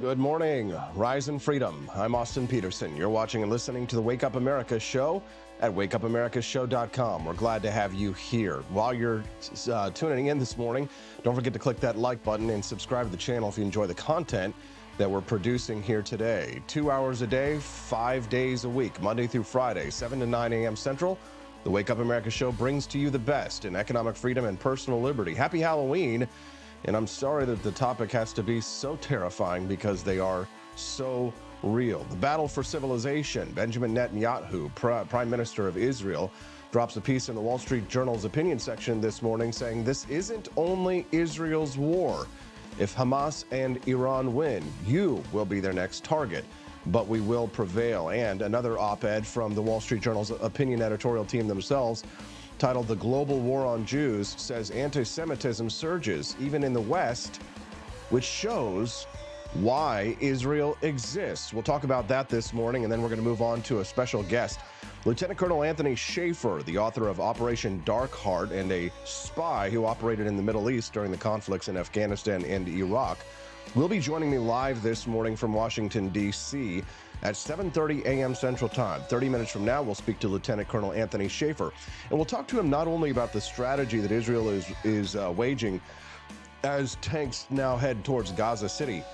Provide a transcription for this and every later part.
Good morning. Rise in freedom. I'm Austin Peterson. You're watching and listening to the Wake Up America show at wakeupAmericashow.com. We're glad to have you here. While you're tuning in this morning, don't forget to click that like button and subscribe to the channel if you enjoy the content that we're producing here today. 2 hours a day, 5 days a week, Monday through Friday, 7 to 9 a.m. Central. The Wake Up America show brings to you the best in economic freedom and personal liberty. Happy Halloween. And I'm sorry that the topic has to be so terrifying because they are so real. The battle for civilization. Benjamin Netanyahu, Prime Minister of Israel, drops a piece in the Wall Street Journal's opinion section this morning saying this isn't only Israel's war. If Hamas and Iran win, you will be their next target, but we will prevail. And another op-ed from the Wall Street Journal's opinion editorial team themselves, titled "The Global War on Jews," says anti-Semitism surges even in the West, which shows why Israel exists. We'll talk about that this morning, and then we're going to move on to a special guest. Lieutenant Colonel Anthony Shaffer, the author of Operation Dark Heart and a spy who operated in the Middle East during the conflicts in Afghanistan and Iraq, will be joining me live this morning from Washington, D.C. at 7:30 a.m. Central Time. 30 minutes from now, we'll speak to Lieutenant Colonel Anthony Shaffer, and we'll talk to him not only about the strategy that Israel is waging as tanks now head towards Gaza City,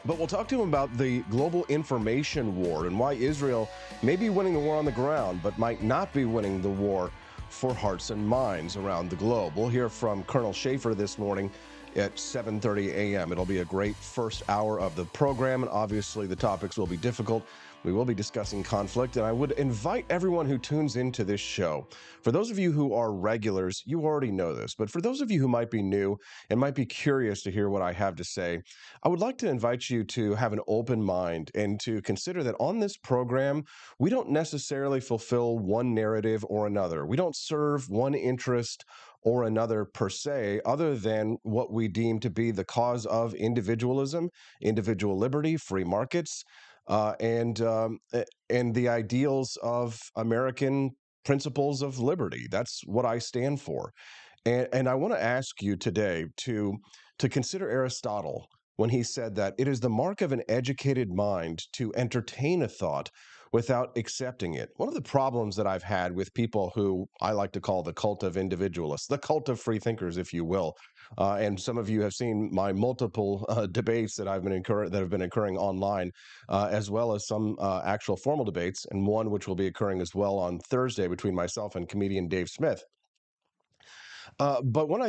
but we'll talk to him about the global information war and why Israel may be winning the war on the ground, but might not be winning the war for hearts and minds around the globe. We'll hear from Colonel Shaffer this morning at 7:30 a.m. It'll be a great first hour of the program, and obviously the topics will be difficult. We will be discussing conflict, and I would invite everyone who tunes into this show. For those of you who are regulars, you already know this, but for those of you who might be new and might be curious to hear what I have to say, I would like to invite you to have an open mind and to consider that on this program, we don't necessarily fulfill one narrative or another. We don't serve one interest or another per se, other than what we deem to be the cause of individualism, individual liberty, free markets, and the ideals of American principles of liberty. That's what I stand for. And I want to ask you today to consider Aristotle when he said that it is the mark of an educated mind to entertain a thought without accepting it. One of the problems that I've had with people who I like to call the cult of individualists, the cult of free thinkers, if you will, and some of you have seen my multiple debates that have been occurring online, as well as some actual formal debates, and one which will be occurring as well on Thursday between myself and comedian Dave Smith. But what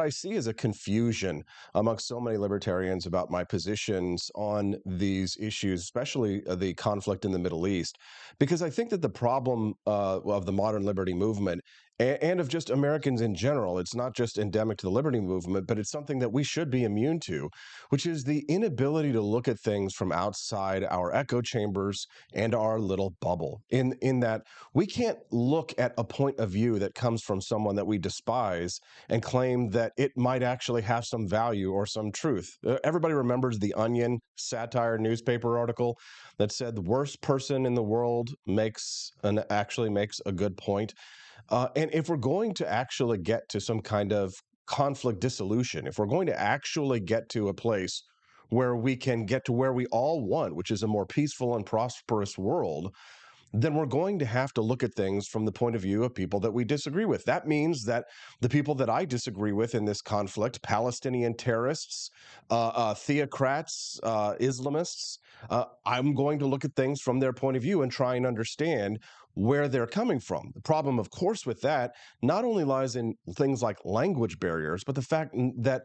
I see is a confusion amongst so many libertarians about my positions on these issues, especially the conflict in the Middle East, because I think that the problem of the modern liberty movement and of just Americans in general, it's not just endemic to the liberty movement, but it's something that we should be immune to, which is the inability to look at things from outside our echo chambers and our little bubble. In that we can't look at a point of view that comes from someone that we despise and claim that it might actually have some value or some truth. Everybody remembers the Onion satire newspaper article that said the worst person in the world actually makes a good point. And if we're going to actually get to some kind of conflict dissolution, if we're going to actually get to a place where we can get to where we all want, which is a more peaceful and prosperous world, then we're going to have to look at things from the point of view of people that we disagree with. That means that the people that I disagree with in this conflict, Palestinian terrorists, theocrats, Islamists, I'm going to look at things from their point of view and try and understand where they're coming from. The problem, of course, with that not only lies in things like language barriers, but the fact that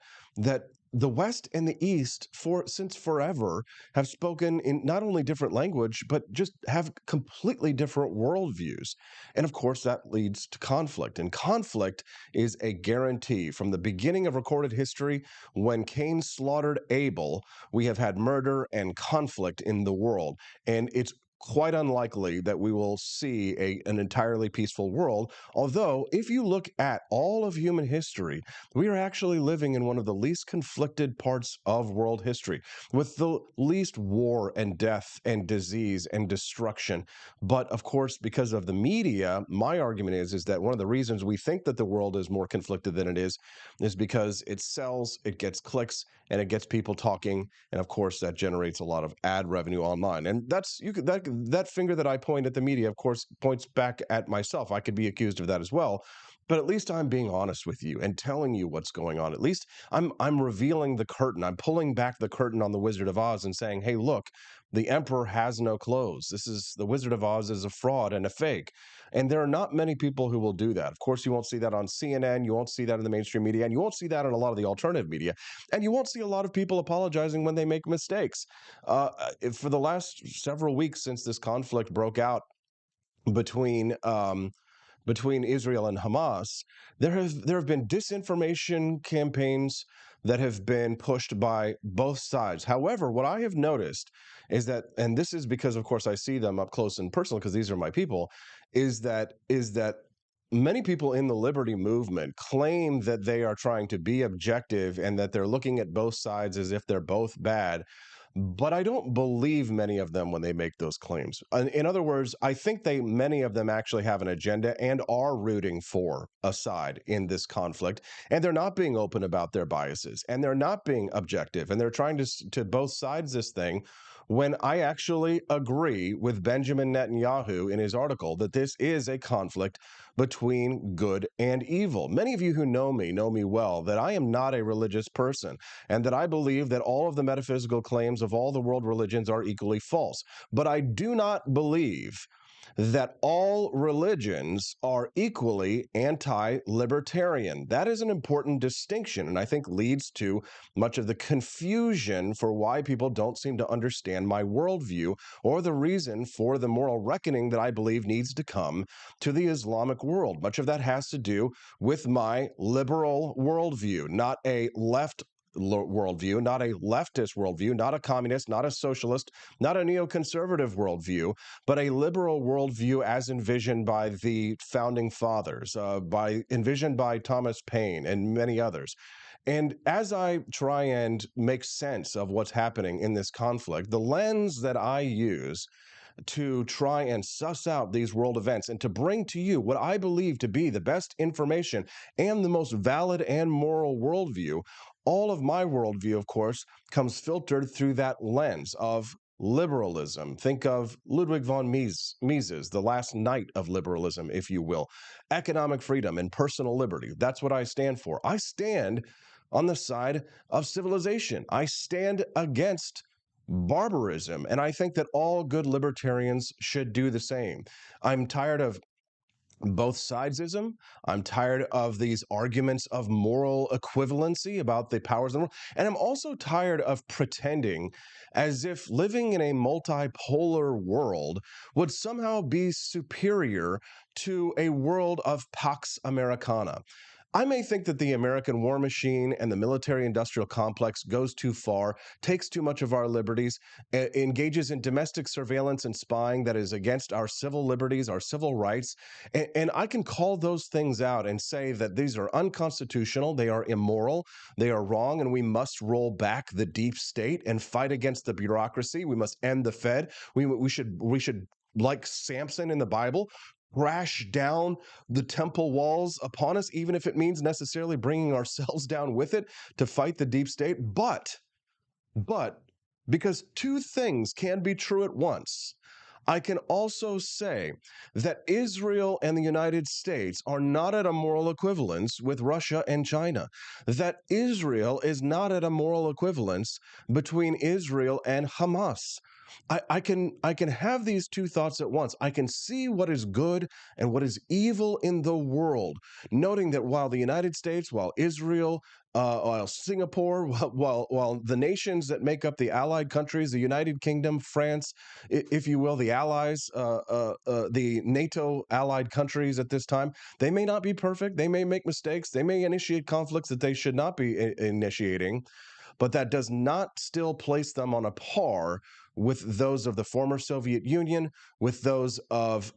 the West and the East, since forever, have spoken in not only different language, but just have completely different worldviews. And of course, that leads to conflict. And conflict is a guarantee. From the beginning of recorded history, when Cain slaughtered Abel, we have had murder and conflict in the world. And it's quite unlikely that we will see an entirely peaceful world. Although, if you look at all of human history, we are actually living in one of the least conflicted parts of world history, with the least war and death and disease and destruction. But of course, because of the media, my argument is that one of the reasons we think that the world is more conflicted than it is because it sells, it gets clicks, and it gets people talking, and of course that generates a lot of ad revenue online. And that's you could that finger that I point at the media, of course, points back at myself. I could be accused of that as well, but at least I'm being honest with you and telling you what's going on. At least I'm revealing the curtain. I'm pulling back the curtain on the Wizard of Oz and saying, hey, look, the emperor has no clothes. This is the Wizard of Oz is a fraud and a fake. And there are not many people who will do that. Of course, you won't see that on CNN, you won't see that in the mainstream media, and you won't see that in a lot of the alternative media. And you won't see a lot of people apologizing when they make mistakes. For the last several weeks since this conflict broke out between between Israel and Hamas, there have been disinformation campaigns that have been pushed by both sides. However, what I have noticed is that, and this is because, of course, I see them up close and personal because these are my people, is that many people in the liberty movement claim that they are trying to be objective and that they're looking at both sides as if they're both bad. But I don't believe many of them when they make those claims. In other words, I think many of them actually have an agenda and are rooting for a side in this conflict, and they're not being open about their biases, and they're not being objective, and they're trying to both sides this thing. When I actually agree with Benjamin Netanyahu in his article that this is a conflict between good and evil. Many of you who know me well, that I am not a religious person, and that I believe that all of the metaphysical claims of all the world religions are equally false. But I do not believe that all religions are equally anti-libertarian. That is an important distinction, and I think leads to much of the confusion for why people don't seem to understand my worldview or the reason for the moral reckoning that I believe needs to come to the Islamic world. Much of that has to do with my liberal worldview, not a left worldview, not a leftist worldview, not a communist, not a socialist, not a neoconservative worldview, but a liberal worldview as envisioned by the founding fathers, envisioned by Thomas Paine and many others. And as I try and make sense of what's happening in this conflict, the lens that I use to try and suss out these world events and to bring to you what I believe to be the best information and the most valid and moral worldview. All of my worldview, of course, comes filtered through that lens of liberalism. Think of Ludwig von Mises, the last knight of liberalism, if you will. Economic freedom and personal liberty. That's what I stand for. I stand on the side of civilization. I stand against barbarism. And I think that all good libertarians should do the same. I'm tired of both sidesism. I'm tired of these arguments of moral equivalency about the powers of the world. And I'm also tired of pretending as if living in a multipolar world would somehow be superior to a world of Pax Americana. I may think that the American war machine and the military industrial complex goes too far, takes too much of our liberties, engages in domestic surveillance and spying that is against our civil liberties, our civil rights. And I can call those things out and say that these are unconstitutional, they are immoral, they are wrong, and we must roll back the deep state and fight against the bureaucracy. We must end the Fed. We should, like Samson in the Bible, crash down the temple walls upon us, even if it means necessarily bringing ourselves down with it to fight the deep state. But because two things can be true at once, I can also say that Israel and the United States are not at a moral equivalence with Russia and China. That Israel is not at a moral equivalence between Israel and Hamas. I can have these two thoughts at once. I can see what is good and what is evil in the world, noting that while the United States, while Israel, while Singapore, while the nations that make up the allied countries, the United Kingdom, France, if you will, the allies, the NATO allied countries at this time, they may not be perfect. They may make mistakes. They may initiate conflicts that they should not be initiating, but that does not still place them on a par with those of the former Soviet Union, with those of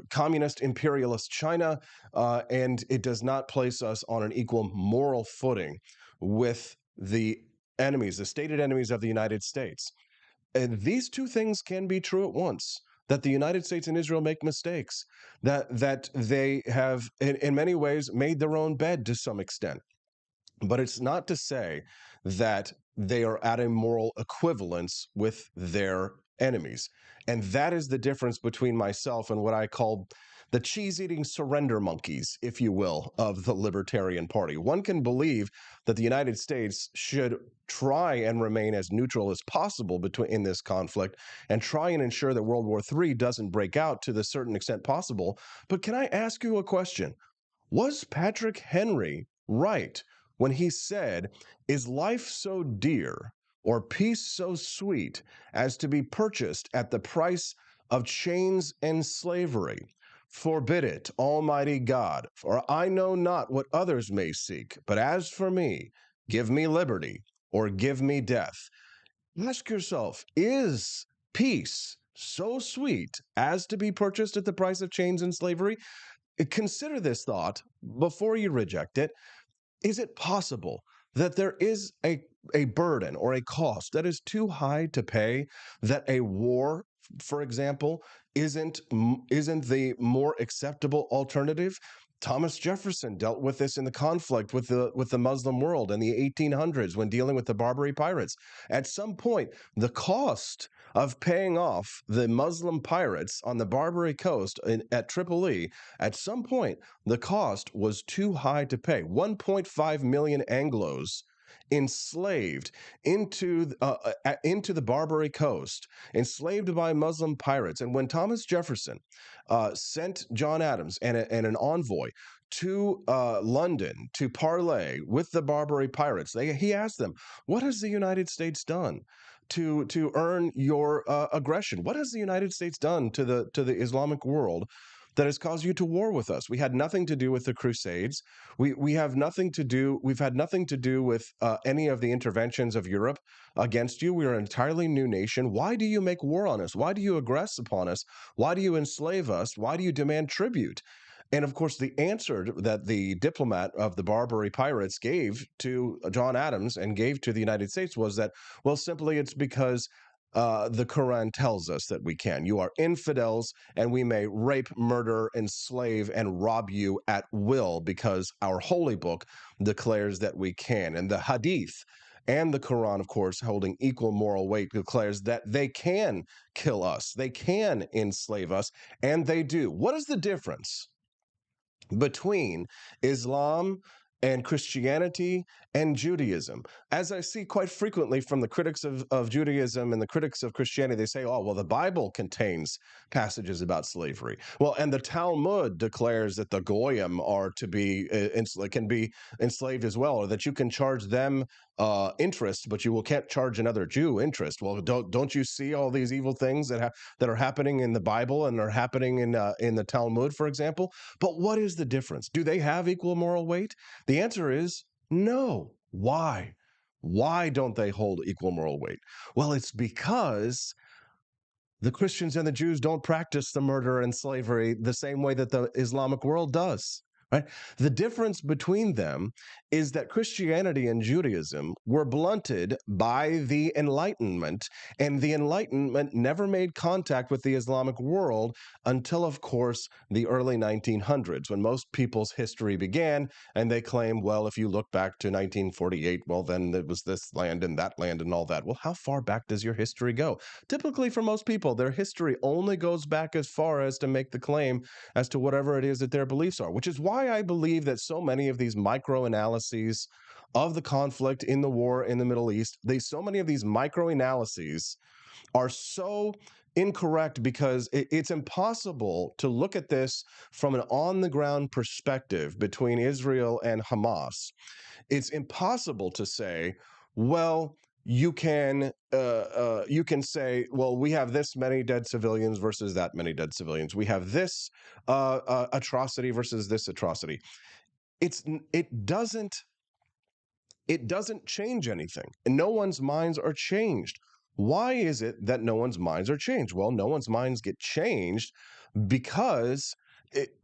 communist imperialist China, and it does not place us on an equal moral footing with the enemies, the stated enemies of the United States. And these two things can be true at once. That the United States and Israel make mistakes, that they have, in many ways, made their own bed to some extent. But it's not to say that they are at a moral equivalence with their enemies. And that is the difference between myself and what I call the cheese-eating surrender monkeys, if you will, of the Libertarian Party. One can believe that the United States should try and remain as neutral as possible in this conflict and try and ensure that World War III doesn't break out to the certain extent possible. But can I ask you a question? Was Patrick Henry right when he said, "Is life so dear or peace so sweet as to be purchased at the price of chains and slavery? Forbid it, Almighty God, for I know not what others may seek, but as for me, give me liberty or give me death." Ask yourself, is peace so sweet as to be purchased at the price of chains and slavery? Consider this thought before you reject it. Is it possible that there is a burden or a cost that is too high to pay, that a war, for example, isn't the more acceptable alternative? Thomas Jefferson dealt with this in the conflict with the Muslim world in the 1800s when dealing with the Barbary pirates. At some point, the cost of paying off the Muslim pirates on the Barbary coast at Tripoli, at some point, the cost was too high to pay. 1.5 million Anglos enslaved into the Barbary coast, enslaved by Muslim pirates. And when Thomas Jefferson sent John Adams and an envoy to London to parley with the Barbary pirates, he asked them, "What has the United States done to earn your aggression? What has the United States done to the Islamic world that has caused you to war with us? We had nothing to do with the Crusades. We have nothing to do. We've had nothing to do with any of the interventions of Europe against you. We are an entirely new nation. Why do you make war on us? Why do you aggress upon us? Why do you enslave us? Why do you demand tribute?" And of course, the answer that the diplomat of the Barbary pirates gave to John Adams and gave to the United States was that, well, simply it's because the Quran tells us that we can. You are infidels, and we may rape, murder, enslave, and rob you at will because our holy book declares that we can. And the Hadith and the Quran, of course, holding equal moral weight, declares that they can kill us, they can enslave us, and they do. What is the difference between Islam and Christianity and Judaism? As I see quite frequently from the critics of Judaism and the critics of Christianity, they say, "Oh, well, the Bible contains passages about slavery." Well, and the Talmud declares that the Goyim are to be can be enslaved as well, or that you can charge them interest, but can't charge another Jew interest. Well, don't you see all these evil things that are happening in the Bible and are happening in the Talmud, for example? But what is the difference? Do they have equal moral weight? The answer is no. Why? Why don't they hold equal moral weight? Well, it's because the Christians and the Jews don't practice the murder and slavery the same way that the Islamic world does. Right? The difference between them is that Christianity and Judaism were blunted by the Enlightenment, and the Enlightenment never made contact with the Islamic world until, of course, the early 1900s, when most people's history began, and they claim, well, if you look back to 1948, well, then it was this land and that land and all that. Well, how far back does your history go? Typically, for most people, their history only goes back as far as to make the claim as to whatever it is that their beliefs are, which is why I believe that so many of these micro-analyses of the conflict in the war in the Middle East, so many of these micro-analyses are so incorrect, because it's impossible to look at this from an on-the-ground perspective between Israel and Hamas. It's impossible to say, well, you can say, well, we have this many dead civilians versus that many dead civilians. We have this atrocity versus this atrocity. It doesn't change anything, and no one's minds are changed Why is it that no one's minds are changed? Well, no one's minds get changed because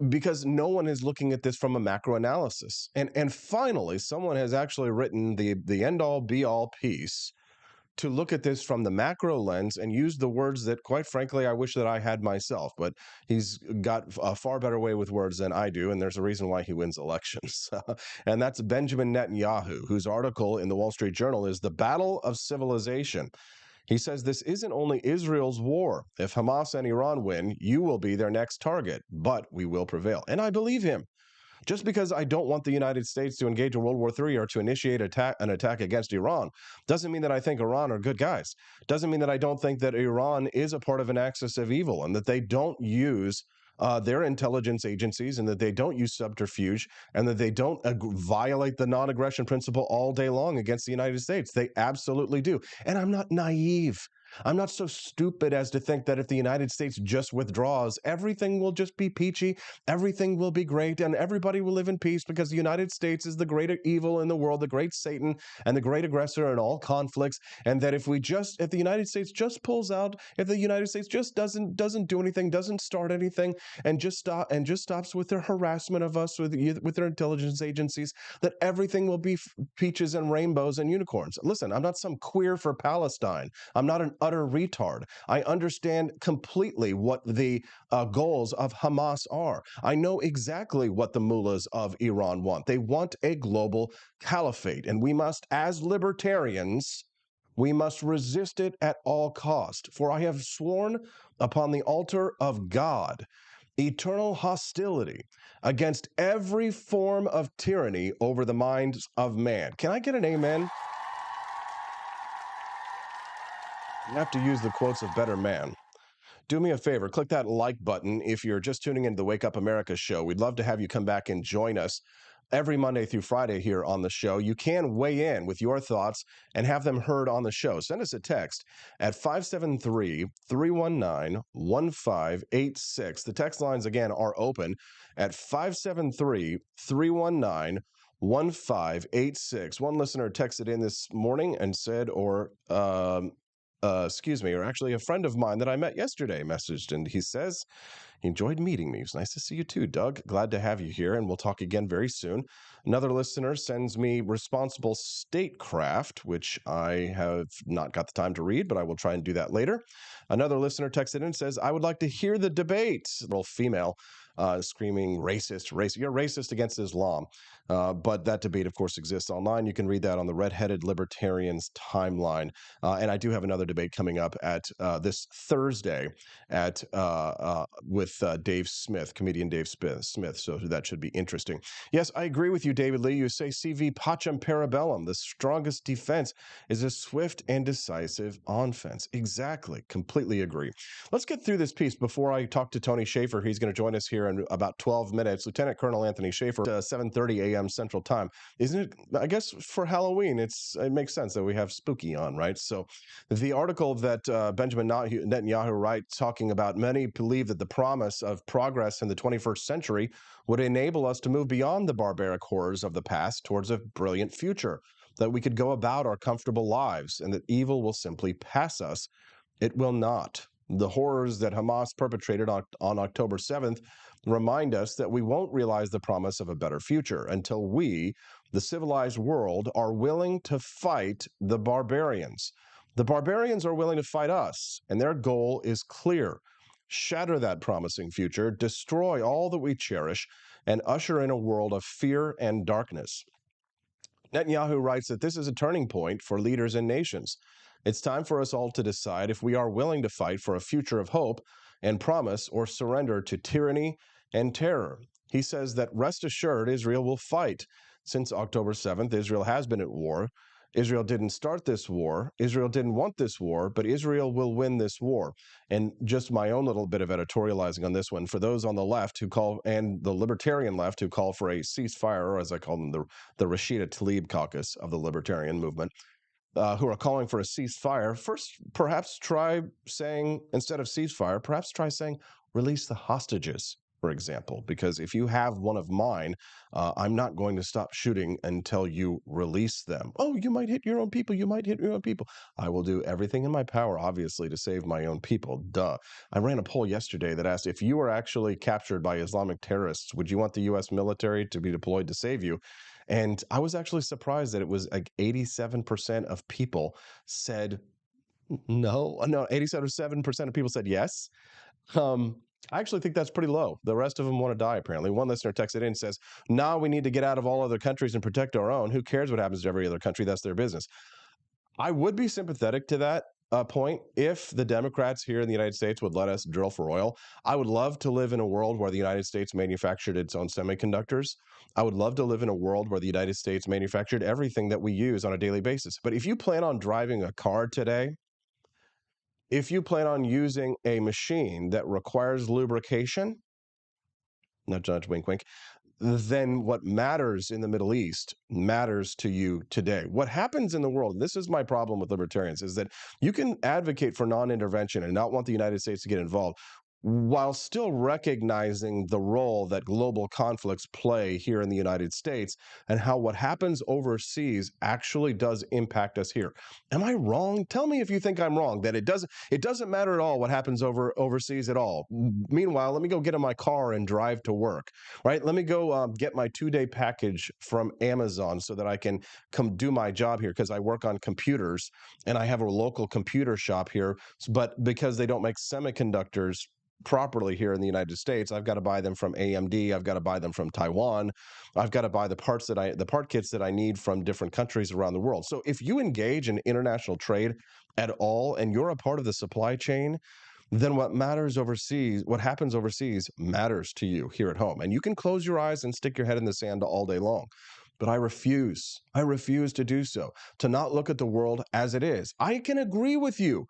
because no one is looking at this from a macro analysis. And finally, someone has actually written the end all be all piece to look at this from the macro lens and use the words that, quite frankly, I wish that I had myself. But he's got a far better way with words than I do, and there's a reason why he wins elections. And that's Benjamin Netanyahu, whose article in the Wall Street Journal is "The Battle of Civilization." He says this isn't only Israel's war. If Hamas and Iran win, you will be their next target, but we will prevail. And I believe him. Just because I don't want the United States to engage in World War III or to initiate an attack against Iran doesn't mean that I think Iran are good guys. Doesn't mean that I don't think that Iran is a part of an axis of evil and that they don't use their intelligence agencies and that they don't use subterfuge and that they don't violate the non-aggression principle all day long against the United States. They absolutely do. And I'm not naive. I'm not so stupid as to think that if the United States just withdraws, everything will just be peachy, everything will be great, and everybody will live in peace because the United States is the great evil in the world, the great Satan, and the great aggressor in all conflicts. And that if the United States just pulls out, if the United States just doesn't do anything, doesn't start anything, and just stops with their harassment of us with their intelligence agencies, that everything will be peaches and rainbows and unicorns. Listen, I'm not some queer for Palestine. I'm not an utter retard. I understand completely what the goals of Hamas are. I know exactly what the mullahs of Iran want. They want a global caliphate, and we must, as libertarians, we must resist it at all cost. For I have sworn upon the altar of God eternal hostility against every form of tyranny over the minds of man. Can I get an amen? You have to use the quotes of better man. Do me a favor, click that like button if you're just tuning into the Wake Up America show. We'd love to have you come back and join us every Monday through Friday here on the show. You can weigh in with your thoughts and have them heard on the show. Send us a text at 573-319-1586. The text lines, again, are open at 573-319-1586. One listener texted in this morning and said, or actually a friend of mine that I met yesterday messaged, and he says he enjoyed meeting me. It was nice to see you too, Doug. Glad to have you here, and we'll talk again very soon. Another listener sends me responsible statecraft, which I have not got the time to read, but I will try and do that later. Another listener texted in and says, I would like to hear the debate. Little female screaming racist. You're racist against Islam. But that debate, of course, exists online. You can read that on the Redheaded Libertarians timeline. And I do have another debate coming up at this Thursday at with Dave Smith, comedian Dave Smith. So that should be interesting. Yes, I agree with you, David Lee. You say CV pacem parabellum. The strongest defense is a swift and decisive offense. Exactly. Completely agree. Let's get through this piece before I talk to Tony Shaffer. He's going to join us here in about 12 minutes. Lieutenant Colonel Anthony Shaffer, 7:30 a.m. Central Time. Isn't it? I guess for Halloween, it makes sense that we have spooky on, right? So the article that Benjamin Netanyahu writes, talking about many believe that the promise of progress in the 21st century would enable us to move beyond the barbaric horrors of the past towards a brilliant future, that we could go about our comfortable lives and that evil will simply pass us. It will not. The horrors that Hamas perpetrated on October 7th remind us that we won't realize the promise of a better future until we, the civilized world, are willing to fight the barbarians. The barbarians are willing to fight us, and their goal is clear. Shatter that promising future, destroy all that we cherish, and usher in a world of fear and darkness. Netanyahu writes that this is a turning point for leaders and nations. It's time for us all to decide if we are willing to fight for a future of hope and promise or surrender to tyranny and terror. He says that rest assured, Israel will fight. Since October 7th, Israel has been at war. Israel didn't start this war. Israel didn't want this war, but Israel will win this war. And just my own little bit of editorializing on this one, for those on the left who call, and the libertarian left who call for a ceasefire, or as I call them, the Rashida Tlaib caucus of the libertarian movement, who are calling for a ceasefire, first perhaps try saying, instead of ceasefire, perhaps try saying, release the hostages. for example, because if you have one of mine, I'm not going to stop shooting until you release them. Oh, you might hit your own people. You might hit your own people. I will do everything in my power, obviously, to save my own people. Duh. I ran a poll yesterday that asked if you were actually captured by Islamic terrorists, would you want the U.S. military to be deployed to save you? And I was actually surprised that it was like 87% of people said no. No, 87% of people said yes. Um, I actually think that's pretty low. The rest of them want to die, apparently. One listener texted in and says, "Nah, we need to get out of all other countries and protect our own. Who cares what happens to every other country? That's their business." I would be sympathetic to that point if the Democrats here in the United States would let us drill for oil. I would love to live in a world where the United States manufactured its own semiconductors. I would love to live in a world where the United States manufactured everything that we use on a daily basis. But if you plan on driving a car today, if you plan on using a machine that requires lubrication, nudge, nudge, wink, wink, then what matters in the Middle East matters to you today. What happens in the world, and this is my problem with libertarians, is that you can advocate for non-intervention and not want the United States to get involved while still recognizing the role that global conflicts play here in the United States and how what happens overseas actually does impact us here. Am I wrong? Tell me if you think I'm wrong, that it doesn't matter at all what happens overseas at all. Meanwhile, let me go get in my car and drive to work, right? Let me go get my 2-day package from Amazon so that I can come do my job here because I work on computers and I have a local computer shop here. But because they don't make semiconductors properly here in the United States, I've got to buy them from AMD. I've got to buy them from Taiwan. I've got to buy the part kits that I need from different countries around the world. So if you engage in international trade at all and you're a part of the supply chain, then what matters overseas, what happens overseas matters to you here at home. And you can close your eyes and stick your head in the sand all day long. But I refuse. I refuse to do so, to not look at the world as it is. I can agree with you.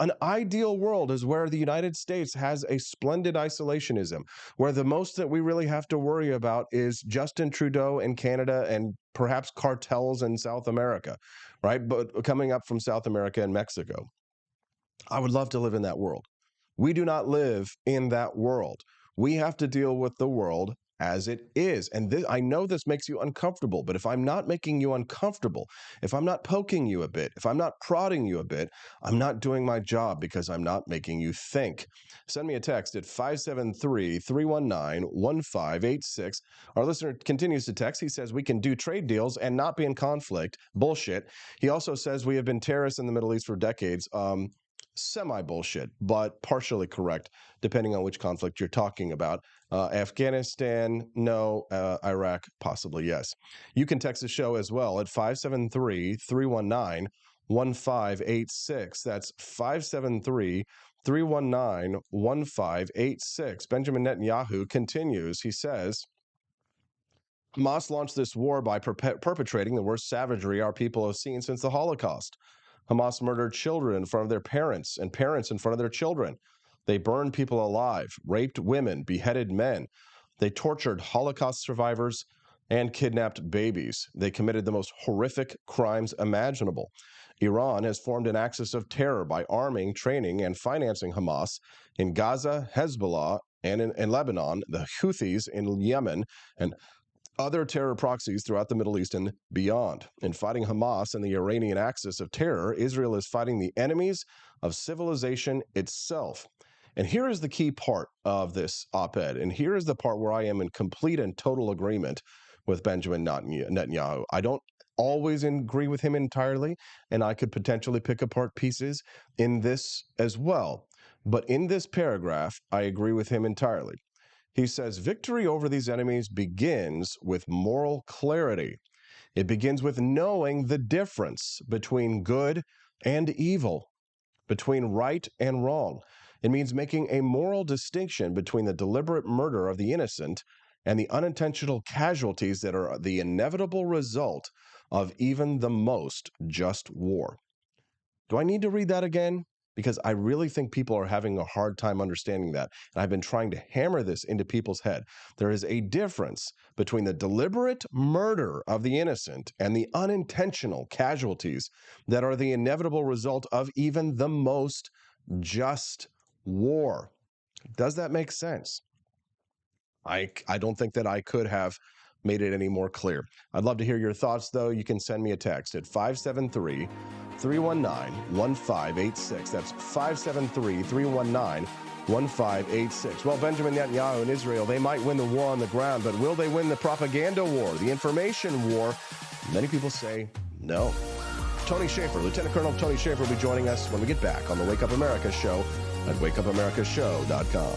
An ideal world is where the United States has a splendid isolationism, where the most that we really have to worry about is Justin Trudeau in Canada and perhaps cartels in South America, right? But coming up from South America and Mexico. I would love to live in that world. We do not live in that world. We have to deal with the world as it is. And I know this makes you uncomfortable, but if I'm not making you uncomfortable, if I'm not poking you a bit, if I'm not prodding you a bit, I'm not doing my job because I'm not making you think. Send me a text at 573-319-1586. Our listener continues to text. He says we can do trade deals and not be in conflict. Bullshit. He also says we have been terrorists in the Middle East for decades. Semi-bullshit, but partially correct, depending on which conflict you're talking about. Afghanistan, no. Iraq, possibly yes. You can text the show as well at 573-319-1586. That's 573-319-1586. Benjamin Netanyahu continues. He says, Hamas launched this war by perpetrating the worst savagery our people have seen since the Holocaust. Hamas murdered children in front of their parents and parents in front of their children. They burned people alive, raped women, beheaded men. They tortured Holocaust survivors and kidnapped babies. They committed the most horrific crimes imaginable. Iran has formed an axis of terror by arming, training, and financing Hamas in Gaza, Hezbollah, and in Lebanon, the Houthis in Yemen, and other terror proxies throughout the Middle East and beyond. In fighting Hamas and the Iranian axis of terror, Israel is fighting the enemies of civilization itself. And here is the key part of this op-ed, and here is the part where I am in complete and total agreement with Benjamin Netanyahu. I don't always agree with him entirely, and I could potentially pick apart pieces in this as well. But in this paragraph, I agree with him entirely. He says, victory over these enemies begins with moral clarity. It begins with knowing the difference between good and evil, between right and wrong. It means making a moral distinction between the deliberate murder of the innocent and the unintentional casualties that are the inevitable result of even the most just war. Do I need to read that again? Because I really think people are having a hard time understanding that. And I've been trying to hammer this into people's head. There is a difference between the deliberate murder of the innocent and the unintentional casualties that are the inevitable result of even the most just war. Does that make sense? I don't think that I could have made it any more clear. I'd love to hear your thoughts, though. You can send me a text at 573-319-1586. That's 573-319-1586. Well, Benjamin Netanyahu and Israel, they might win the war on the ground, but will they win the propaganda war, the information war? Many people say no. Tony Shaffer, Lieutenant Colonel Tony Shaffer, will be joining us when we get back on the Wake Up America show at wakeupAmericaShow.com.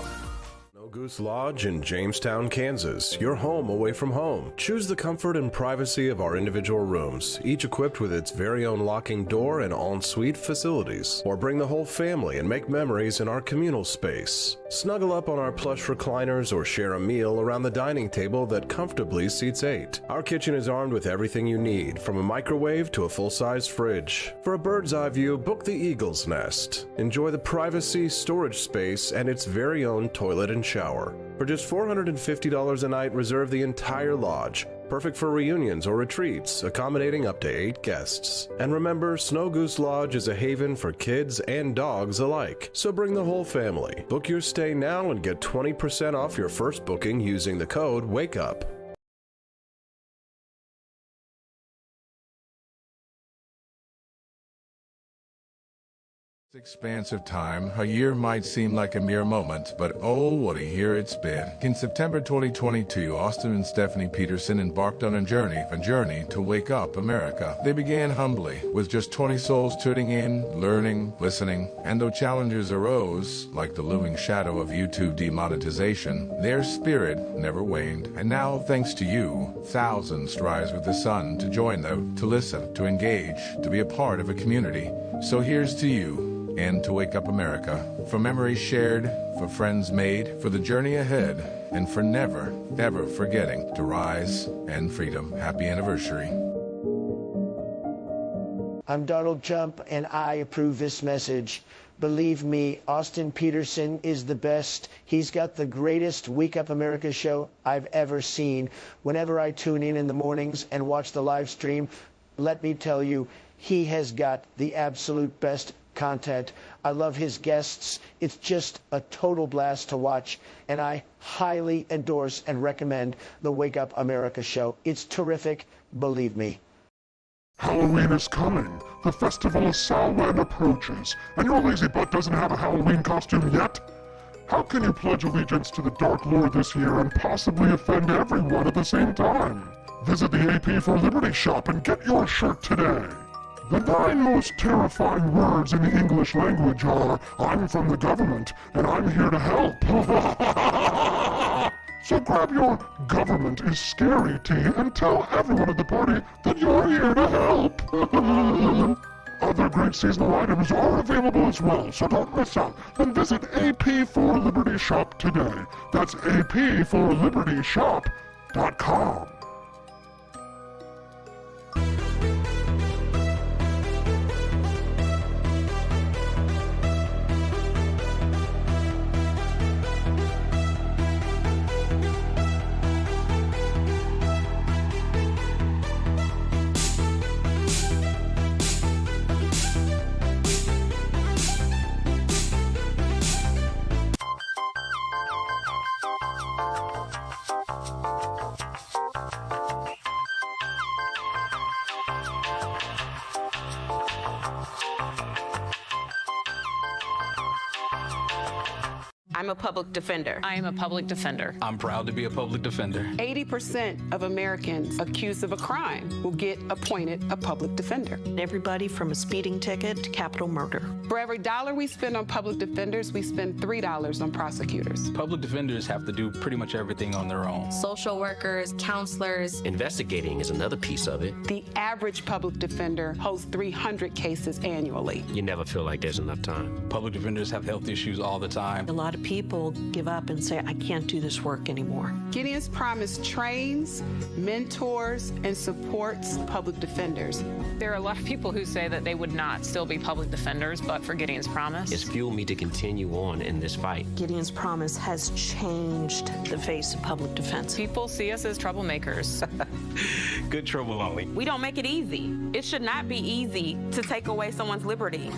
Goose Lodge in Jamestown, Kansas, your home away from home. Choose the comfort and privacy of our individual rooms, each equipped with its very own locking door and en-suite facilities. Or bring the whole family and make memories in our communal space. Snuggle up on our plush recliners or share a meal around the dining table that comfortably seats 8. Our kitchen is armed with everything you need, from a microwave to a full-size fridge. For a bird's eye view, book the Eagle's Nest. Enjoy the privacy, storage space, and its very own toilet and shower. For just $450 a night, reserve the entire lodge. Perfect for reunions or retreats, accommodating up to 8 guests. And remember, Snow Goose Lodge is a haven for kids and dogs alike. So bring the whole family. Book your stay now and get 20% off your first booking using the code WAKEUP. Expanse of time, a year might seem like a mere moment, but oh, what a year it's been. In September 2022, Austin and Stephanie Peterson embarked on a journey to wake up America. They began humbly, with just 20 souls tuning in, learning, listening, and though challenges arose, like the looming shadow of YouTube demonetization, their spirit never waned. And now, thanks to you, thousands rise with the sun to join them, to listen, to engage, to be a part of a community. So here's to you, and to Wake Up America, for memories shared, for friends made, for the journey ahead, and for never, ever forgetting to rise and freedom. Happy anniversary. I'm Donald Trump, and I approve this message. Believe me, Austin Peterson is the best. He's got the greatest Wake Up America show I've ever seen. Whenever I tune in the mornings and watch the live stream, let me tell you, he has got the absolute best content. I love his guests. It's just a total blast to watch, and I highly endorse and recommend the Wake Up America show. It's terrific, believe me. Halloween is coming. The festival of Samhain approaches, and your lazy butt doesn't have a Halloween costume yet? How can you pledge allegiance to the Dark Lord this year and possibly offend everyone at the same time? Visit the AP for Liberty shop and get your shirt today. The 9 most terrifying words in the English language are, I'm from the government, and I'm here to help. So grab your government is scary tee and tell everyone at the party that you're here to help. Other great seasonal items are available as well, so don't miss out. And visit AP for Liberty shop today. That's apforlibertyshop.com. I'm a public defender. I am a public defender. I'm proud to be a public defender. 80% of Americans accused of a crime will get appointed a public defender. Everybody from a speeding ticket to capital murder. For every $1 we spend on public defenders, we spend $3 on prosecutors. Public defenders have to do pretty much everything on their own. Social workers, counselors. Investigating is another piece of it. The average public defender holds 300 cases annually. You never feel like there's enough time. Public defenders have health issues all the time. A lot of people give up and say, I can't do this work anymore. Gideon's Promise trains, mentors, and supports public defenders. There are a lot of people who say that they would not still be public defenders, but for Gideon's Promise. It's fueled me to continue on in this fight. Gideon's Promise has changed the face of public defense. People see us as troublemakers. Good trouble only. We don't make it easy. It should not be easy to take away someone's liberty.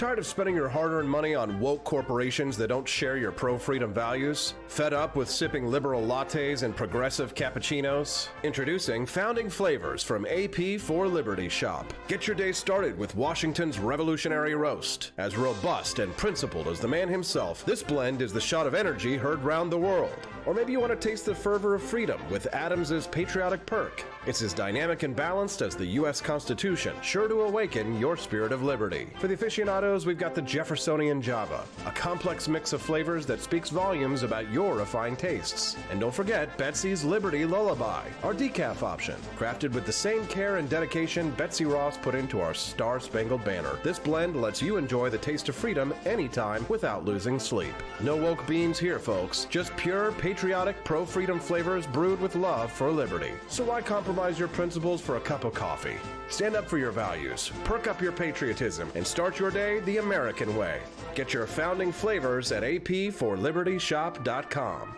Tired of spending your hard-earned money on woke corporations that don't share your pro-freedom values? Fed up with sipping liberal lattes and progressive cappuccinos? Introducing Founding Flavors from AP for Liberty Shop. Get your day started with Washington's revolutionary roast. As robust and principled as the man himself, this blend is the shot of energy heard round the world. Or maybe you want to taste the fervor of freedom with Adams's patriotic perk. It's as dynamic and balanced as the U.S. Constitution, sure to awaken your spirit of liberty. For the aficionados, we've got the Jeffersonian Java, a complex mix of flavors that speaks volumes about your refined tastes. And don't forget Betsy's Liberty Lullaby, our decaf option, crafted with the same care and dedication Betsy Ross put into our Star-Spangled Banner. This blend lets you enjoy the taste of freedom anytime without losing sleep. No woke beans here, folks. Just pure, patriotic, pro-freedom flavors brewed with love for liberty. So why compromise your principles for a cup of coffee? Stand up for your values, perk up your patriotism, and start your day the American way. Get your Founding Flavors at apforlibertyshop.com.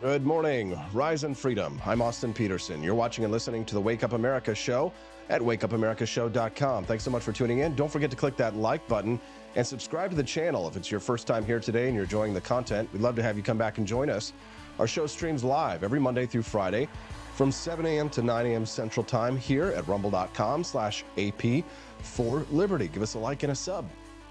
Good morning. Rise and freedom. I'm Austin Peterson. You're watching and listening to the Wake Up America show at wakeupAmericaShow.com. Thanks so much for tuning in. Don't forget to click that like button and subscribe to the channel if it's your first time here today and you're enjoying the content. We'd love to have you come back and join us. Our show streams live every Monday through Friday from 7 a.m. to 9 a.m. Central Time here at rumble.com/AP for Liberty. Give us a like and a sub.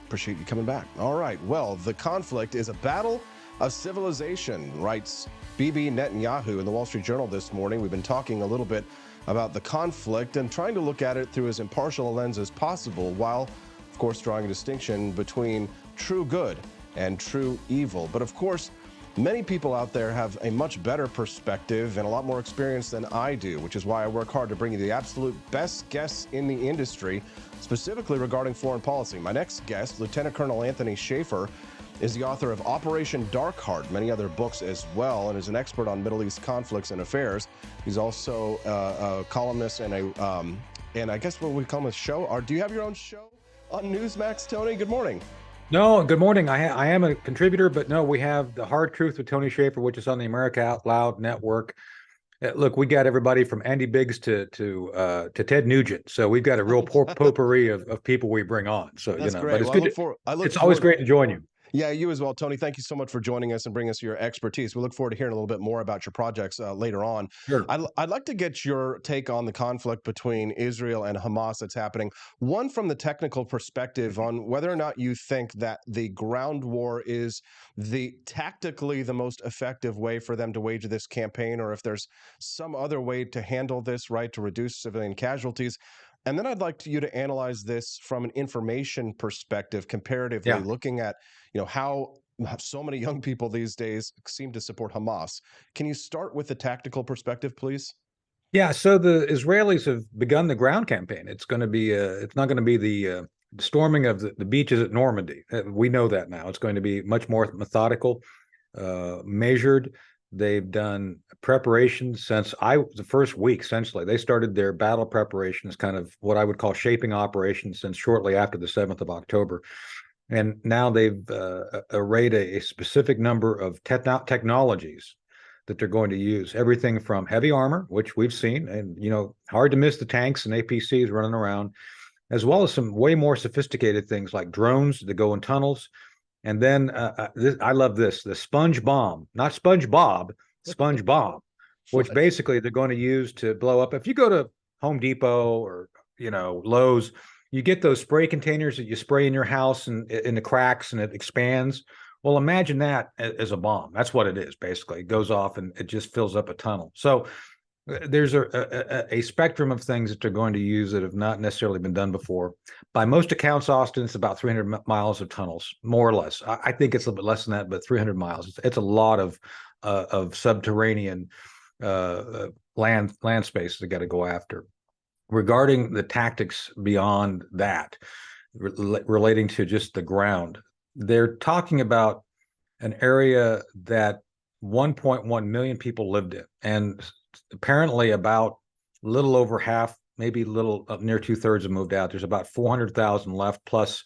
Appreciate you coming back. All right. Well, the conflict is a battle of civilization, writes Bibi Netanyahu in the Wall Street Journal this morning. We've been talking a little bit about the conflict and trying to look at it through as impartial a lens as possible, while, of course, drawing a distinction between true good and true evil. But, of course, many people out there have a much better perspective and a lot more experience than I do, which is why I work hard to bring you the absolute best guests in the industry, specifically regarding foreign policy. My next guest, Lieutenant Colonel Anthony Shaffer, is the author of Operation Dark Heart, many other books as well, and is an expert on Middle East conflicts and affairs. He's also a columnist and and I guess what we call him a show. Or do you have your own show on Newsmax, Tony? Good morning. No, good morning. I am a contributor, but no, we have The Hard Truth with Tony Shaffer, which is on the America Out Loud network. Look, we got everybody from Andy Biggs to Ted Nugent, so we've got a real potpourri of people we bring on. So That's great. But it's good. It's always great to join you. Yeah, you as well, Tony. Thank you so much for joining us and bringing us your expertise. We look forward to hearing a little bit more about your projects later on. Sure. I'd like to get your take on the conflict between Israel and Hamas that's happening. One, from the technical perspective on whether or not you think that the ground war is tactically the most effective way for them to wage this campaign, or if there's some other way to handle this, right, to reduce civilian casualties. And then I'd like you to analyze this from an information perspective, comparatively, looking at, how so many young people these days seem to support Hamas. Can you start with the tactical perspective, please? Yeah. So the Israelis have begun the ground campaign. It's going to be it's not going to be the storming of the beaches at Normandy. We know that now. It's going to be much more methodical, measured. They've done preparations since the first week, essentially. They started their battle preparations, kind of what I would call shaping operations, since shortly after the 7th of October. And now they've arrayed a specific number of technologies that they're going to use. Everything from heavy armor, which we've seen, and, hard to miss the tanks and APCs running around, as well as some way more sophisticated things like drones that go in tunnels. And then I love this, the sponge bomb, not SpongeBob, sponge bomb, which basically they're going to use to blow up. If you go to Home Depot or, Lowe's, you get those spray containers that you spray in your house and in the cracks and it expands. Well, imagine that as a bomb. That's what it is, basically. It goes off and it just fills up a tunnel. So there's a spectrum of things that they're going to use that have not necessarily been done before. By most accounts, Austin, it's about 300 miles of tunnels, more or less. I think it's a little bit less than that, but 300 miles. It's a lot of subterranean land space they got to go after. Regarding the tactics beyond that, relating to just the ground, they're talking about an area that 1.1 million people lived in, and apparently about a little over half, maybe a little near 2/3 have moved out. There's about 400,000 left, plus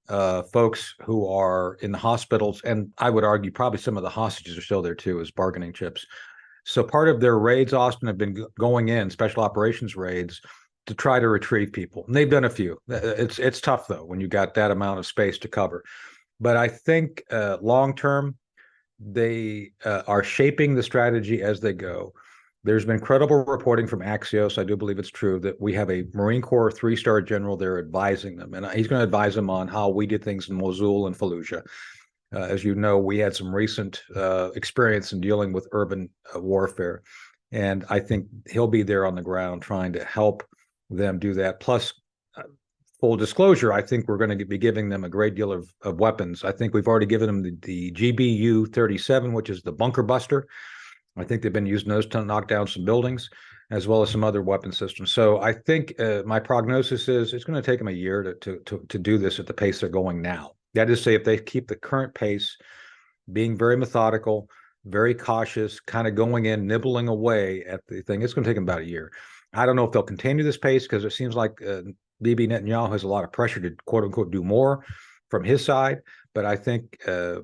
folks who are in the hospitals, and I would argue probably some of the hostages are still there too as bargaining chips. So part of their raids, Austin, have been going in, special operations raids, to try to retrieve people. And they've done a few. It's tough, though, when you got that amount of space to cover. But I think long term, they are shaping the strategy as they go. There's been credible reporting from Axios. I do believe it's true that we have a Marine Corps 3-star general there advising them. And he's going to advise them on how we did things in Mosul and Fallujah. As you know, we had some recent experience in dealing with urban warfare. And I think he'll be there on the ground trying to help them do that. Plus, full disclosure, I think we're going to be giving them a great deal of weapons. I think we've already given them the GBU-37, which is the bunker buster. I think they've been using those to knock down some buildings, as well as some other weapon systems. So I think my prognosis is it's going to take them a year to do this at the pace they're going now. That is to say, if they keep the current pace, being very methodical, very cautious, kind of going in, nibbling away at the thing, it's going to take them about a year. I don't know if they'll continue this pace because it seems like Bibi Netanyahu has a lot of pressure to quote unquote do more from his side. But I think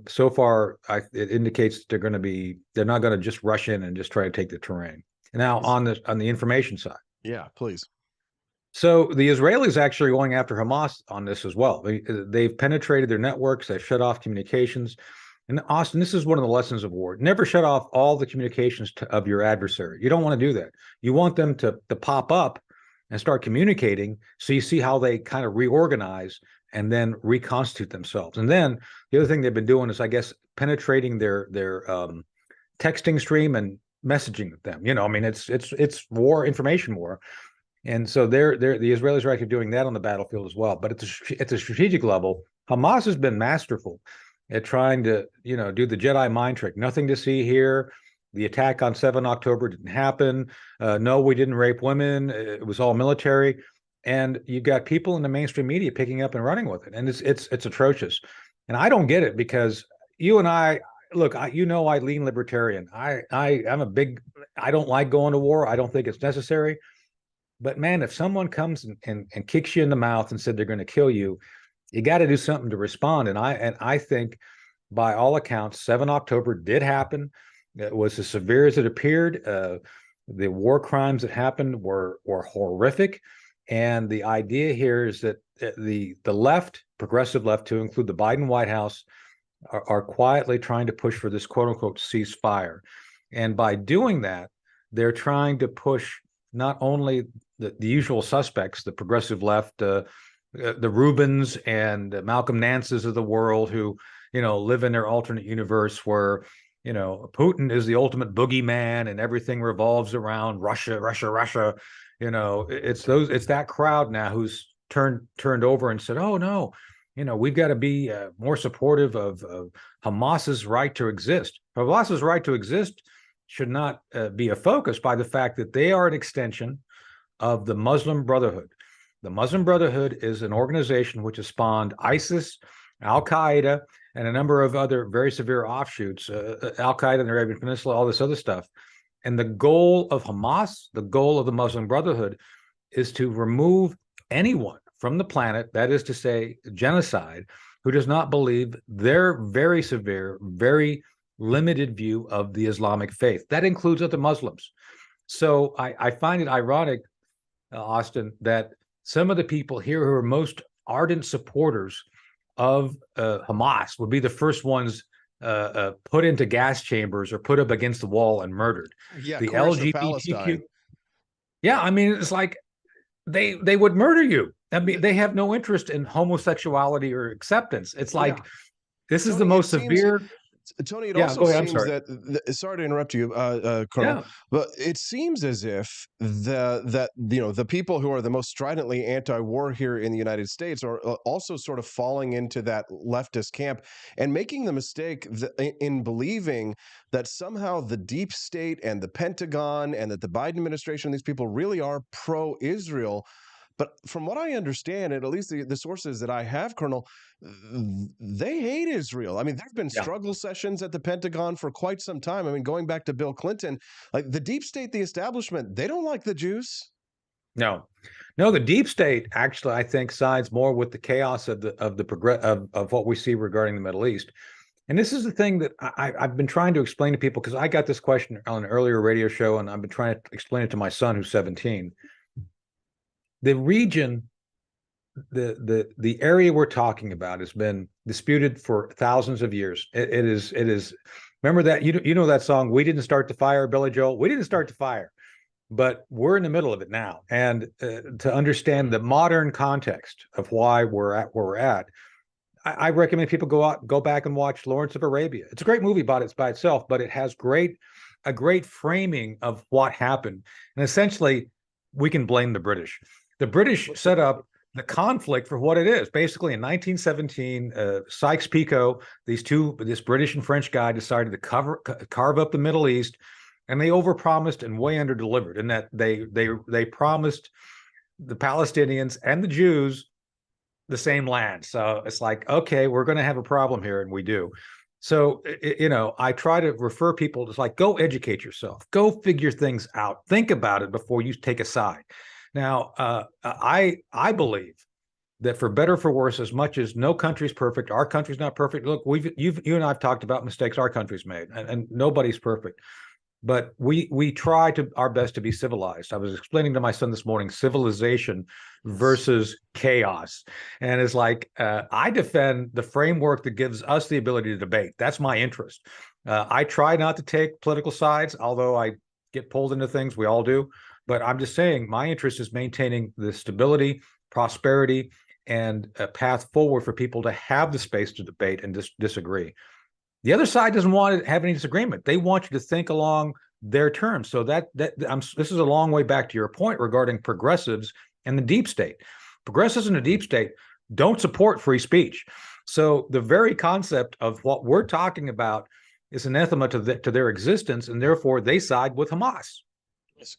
so far it indicates they're not going to just rush in and just try to take the terrain. Now on the information side. Yeah, please. So the Israelis actually going after Hamas on this as well. They've penetrated their networks. They've shut off communications. And Austin, this is one of the lessons of war. Never shut off all the communications of your adversary. You don't want to do that. You want them to pop up and start communicating so you see how they kind of reorganize and then reconstitute themselves. And then the other thing they've been doing is, I guess, penetrating their texting stream and messaging them. I mean, it's war, information war. And so the Israelis are actually doing that on the battlefield as well. But at the strategic level, Hamas has been masterful at trying to, do the Jedi mind trick. Nothing to see here. The attack on 7 October didn't happen. No, we didn't rape women. It was all military. And you got people in the mainstream media picking up and running with it. And it's atrocious. And I don't get it because you and I, look, I lean libertarian. I don't like going to war. I don't think it's necessary. But man, if someone comes and kicks you in the mouth and said they're going to kill you, you got to do something to respond. And I think by all accounts, 7 October did happen. It was as severe as it appeared. The war crimes that happened were horrific. And the idea here is that the left, progressive left, to include the Biden White House, are quietly trying to push for this quote unquote ceasefire. And by doing that, they're trying to push not only the usual suspects, the progressive left, the Rubins and Malcolm Nances of the world who, live in their alternate universe where, Putin is the ultimate boogeyman and everything revolves around Russia. It's that crowd now who's turned over and said, oh no, we've got to be more supportive of Hamas's right to exist. Hamas's right to exist should not be a focus by the fact that they are an extension of the Muslim Brotherhood. The Muslim Brotherhood is an organization which has spawned ISIS, Al-Qaeda, and a number of other very severe offshoots, Al-Qaeda in the Arabian Peninsula, all this other stuff. And the goal of Hamas, the goal of the Muslim Brotherhood, is to remove anyone from the planet, that is to say, genocide, who does not believe their very severe, very limited view of the Islamic faith. That includes other Muslims. So I find it ironic, Austin, that some of the people here who are most ardent supporters of Hamas would be the first ones put into gas chambers or put up against the wall and murdered. Yeah, the LGBTQ. Yeah, I mean, it's like they would murder you. I mean, they have no interest in homosexuality or acceptance. It's like this is the most severe. Tony, it also seems that sorry to interrupt you, Colonel, but it seems as if the people who are the most stridently anti-war here in the United States are also sort of falling into that leftist camp and making the mistake in believing that somehow the deep state and the Pentagon and that the Biden administration, these people really are pro-Israel. But from what I understand, and at least the sources that I have, Colonel, they hate Israel. I mean, there have been struggle sessions at the Pentagon for quite some time. I mean, going back to Bill Clinton, like the deep state, the establishment, they don't like the Jews. No, no, the deep state actually, I think, sides more with the chaos of of what we see regarding the Middle East. And this is the thing that I've been trying to explain to people, because I got this question on an earlier radio show, and I've been trying to explain it to my son, who's 17. The region, the area we're talking about has been disputed for thousands of years. It is. Remember that you know that song, "We didn't start the fire," Billy Joel. We didn't start the fire, but we're in the middle of it now. And to understand the modern context of why we're at where we're at, I recommend people go back and watch Lawrence of Arabia. It's a great movie by itself, but it has a great framing of what happened. And essentially, we can blame the British. The British set up the conflict for what it is. Basically, in 1917, Sykes-Picot, this British and French guy, decided to carve up the Middle East, and they overpromised and way underdelivered. In that they promised the Palestinians and the Jews the same land. So it's like, okay, we're going to have a problem here, and we do. So, I try to refer people to, like, go educate yourself, go figure things out, think about it before you take a side. Now, I believe that for better or for worse, as much as no country's perfect, our country's not perfect. Look, you and I've talked about mistakes our country's made, and nobody's perfect. But we try our best to be civilized. I was explaining to my son this morning, civilization versus chaos. And it's like, I defend the framework that gives us the ability to debate. That's my interest. I try not to take political sides, although I get pulled into things. We all do. But I'm just saying my interest is maintaining the stability, prosperity, and a path forward for people to have the space to debate and disagree. The other side doesn't want to have any disagreement. They want you to think along their terms. So this is a long way back to your point regarding progressives and the deep state. Progressives in the deep state don't support free speech. So the very concept of what we're talking about is anathema to their existence, and therefore they side with Hamas.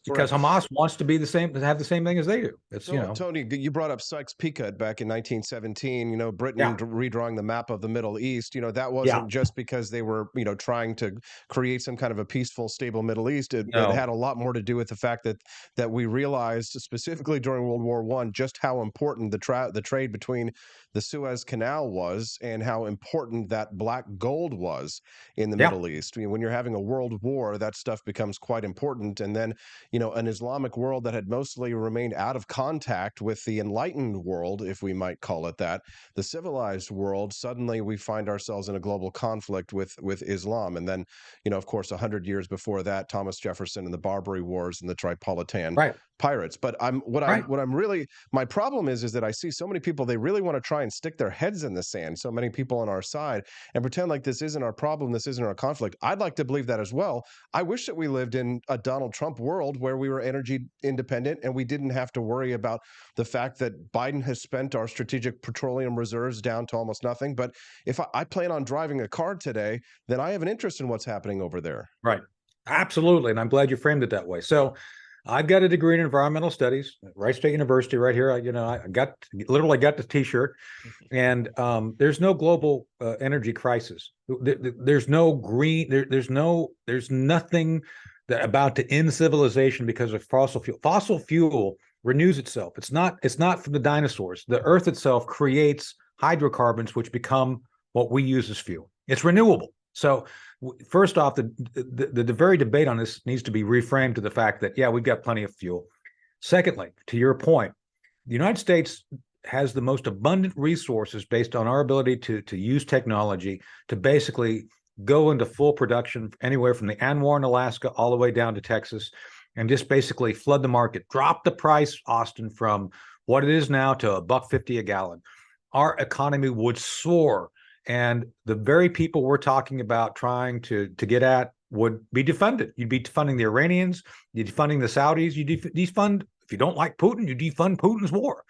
Because Hamas wants to be have the same thing as they do. It's, Tony, you brought up Sykes-Picot back in 1917. Britain redrawing the map of the Middle East. That wasn't just because they were trying to create some kind of a peaceful, stable Middle East. It had a lot more to do with the fact that we realized, specifically during World War I, just how important the trade between the Suez Canal was, and how important that black gold was in the Middle East. When you're having a world war, that stuff becomes quite important. And then an Islamic world that had mostly remained out of contact with the enlightened world, if we might call it that, the civilized world, suddenly we find ourselves in a global conflict with Islam. And then, of course, 100 years before that, Thomas Jefferson and the Barbary Wars and the Tripolitan pirates. But my problem is that I see so many people, they really want to try and stick their heads in the sand, so many people on our side, and pretend like this isn't our problem, this isn't our conflict. I'd like to believe that as well. I wish that we lived in a Donald Trump world where we were energy independent and we didn't have to worry about the fact that Biden has spent our strategic petroleum reserves down to almost nothing. But if I plan on driving a car today, then I have an interest in what's happening over there. Right. Absolutely. And I'm glad you framed it that way. So I've got a degree in environmental studies, Wright State University right here. I literally got the T-shirt, and there's no global energy crisis. There's no green. There's nothing about to end civilization because of fossil fuel. Fossil fuel renews itself. It's not from the dinosaurs. The Earth itself creates hydrocarbons, which become what we use as fuel. It's renewable. So first off, the very debate on this needs to be reframed to the fact that, we've got plenty of fuel. Secondly, to your point, the United States has the most abundant resources based on our ability to use technology to basically go into full production anywhere from the Anwar in Alaska all the way down to Texas, and just basically flood the market, drop the price, Austin, from what it is now to $1.50 a gallon. Our economy would soar. And the very people we're talking about trying to get at would be defunded. You'd be defunding the Iranians, you'd defunding the Saudis, you defund, if you don't like Putin, you defund Putin's war.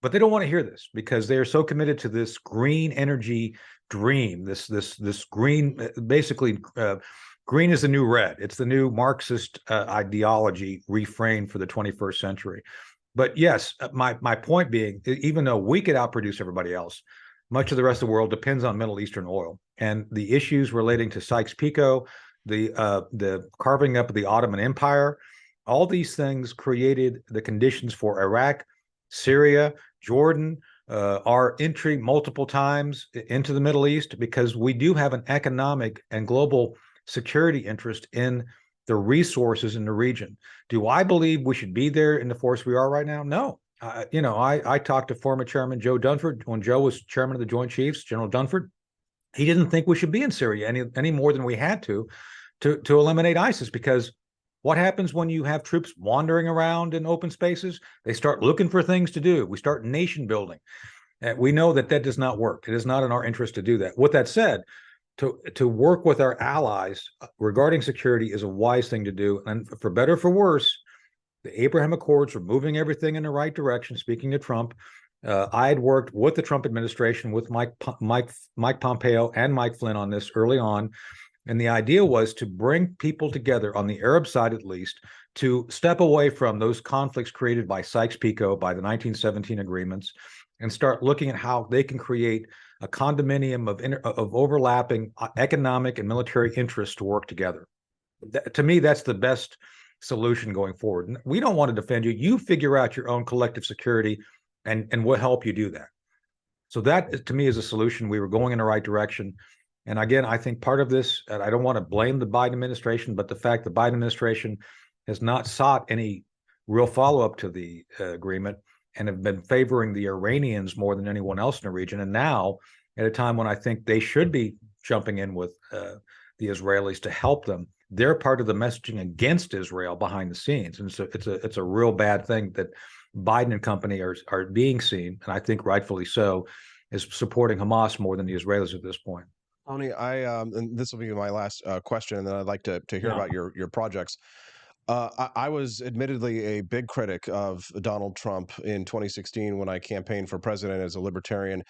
But they don't want to hear this because they are so committed to this green energy dream, this green, basically green is the new red. It's the new Marxist ideology refrain for the 21st century. But yes, my point being, even though we could outproduce everybody else, much of the rest of the world depends on Middle Eastern oil, and the issues relating to Sykes-Picot, the carving up of the Ottoman Empire, All these things created the conditions for Iraq, Syria, Jordan, our entry multiple times into the Middle East, because we do have an economic and global security interest in the resources in the region. Do I believe we should be there in the force we are right now? No. I talked to former Chairman Joe Dunford when Joe was chairman of the Joint Chiefs, General Dunford. He didn't think we should be in Syria any more than we had to eliminate ISIS, because what happens when you have troops wandering around in open spaces? They start looking for things to do. We start nation building. We know that does not work. It is not in our interest to do that. With that said, to work with our allies regarding security is a wise thing to do. And for better or for worse, the Abraham Accords were moving everything in the right direction. Speaking to Trump, I had worked with the Trump administration, with Mike Pompeo and Mike Flynn on this early on. And the idea was to bring people together, on the Arab side at least, to step away from those conflicts created by Sykes-Picot, by the 1917 agreements, and start looking at how they can create a condominium of overlapping economic and military interests to work together. To me, that's the best solution going forward. We don't want to defend you. You figure out your own collective security, and we'll help you do that. So that, to me, is a solution. We were going in the right direction. And again, I think part of this, and I don't want to blame the Biden administration, but the fact the Biden administration has not sought any real follow-up to the agreement and have been favoring the Iranians more than anyone else in the region. And now, at a time when I think they should be jumping in with the Israelis to help them, they're part of the messaging against Israel behind the scenes. And so it's a real bad thing that Biden and company are being seen, and I think rightfully so, as supporting Hamas more than the Israelis at this point. Tony, and this will be my last question, and then I'd like to hear about your projects. I was admittedly a big critic of Donald Trump in 2016 when I campaigned for president as a libertarian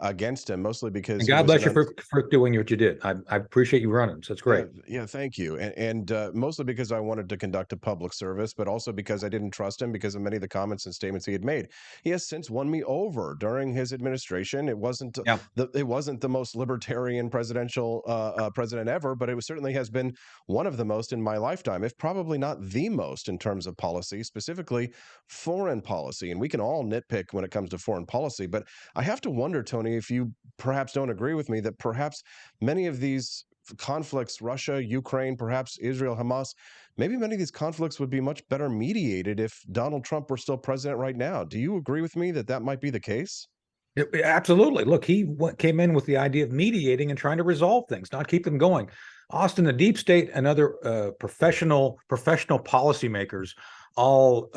against him, mostly because. And God bless you for doing what you did. I appreciate you running, so it's great. Yeah, thank you. And mostly because I wanted to conduct a public service, but also because I didn't trust him because of many of the comments and statements he had made. He has since won me over during his administration. It wasn't the most libertarian presidential president ever, but it certainly has been one of the most in my lifetime, if probably not the most in terms of policy, specifically foreign policy. And we can all nitpick when it comes to foreign policy, but I have to wonder, Tony, if you perhaps don't agree with me that perhaps many of these conflicts, Russia, Ukraine, perhaps Israel, Hamas, maybe many of these conflicts would be much better mediated if Donald Trump were still president right now. Do you agree with me that might be the case? Absolutely. Look, he came in with the idea of mediating and trying to resolve things, not keep them going. Austin, the deep state and other professional policymakers all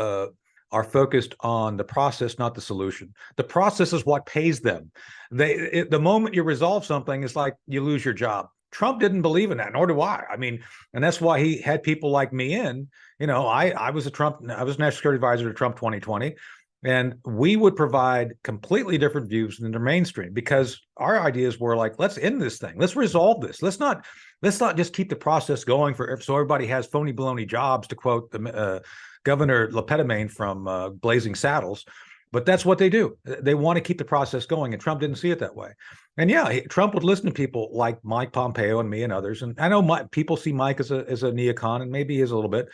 are focused on the process, not the solution. The process is what pays them. The moment you resolve something, it's like you lose your job. Trump didn't believe in that, nor do I. I mean, and that's why he had people like me in. I was national security advisor to Trump 2020, and we would provide completely different views than the mainstream, because our ideas were like, let's end this thing, let's resolve this, let's not just keep the process going so everybody has phony baloney jobs, to quote the Governor Lepetamine from Blazing Saddles. But that's what they do. They want to keep the process going, and Trump didn't see it that way. And yeah, Trump would listen to people like Mike Pompeo and me and others. And I know people see Mike as a neocon, and maybe he is a little bit.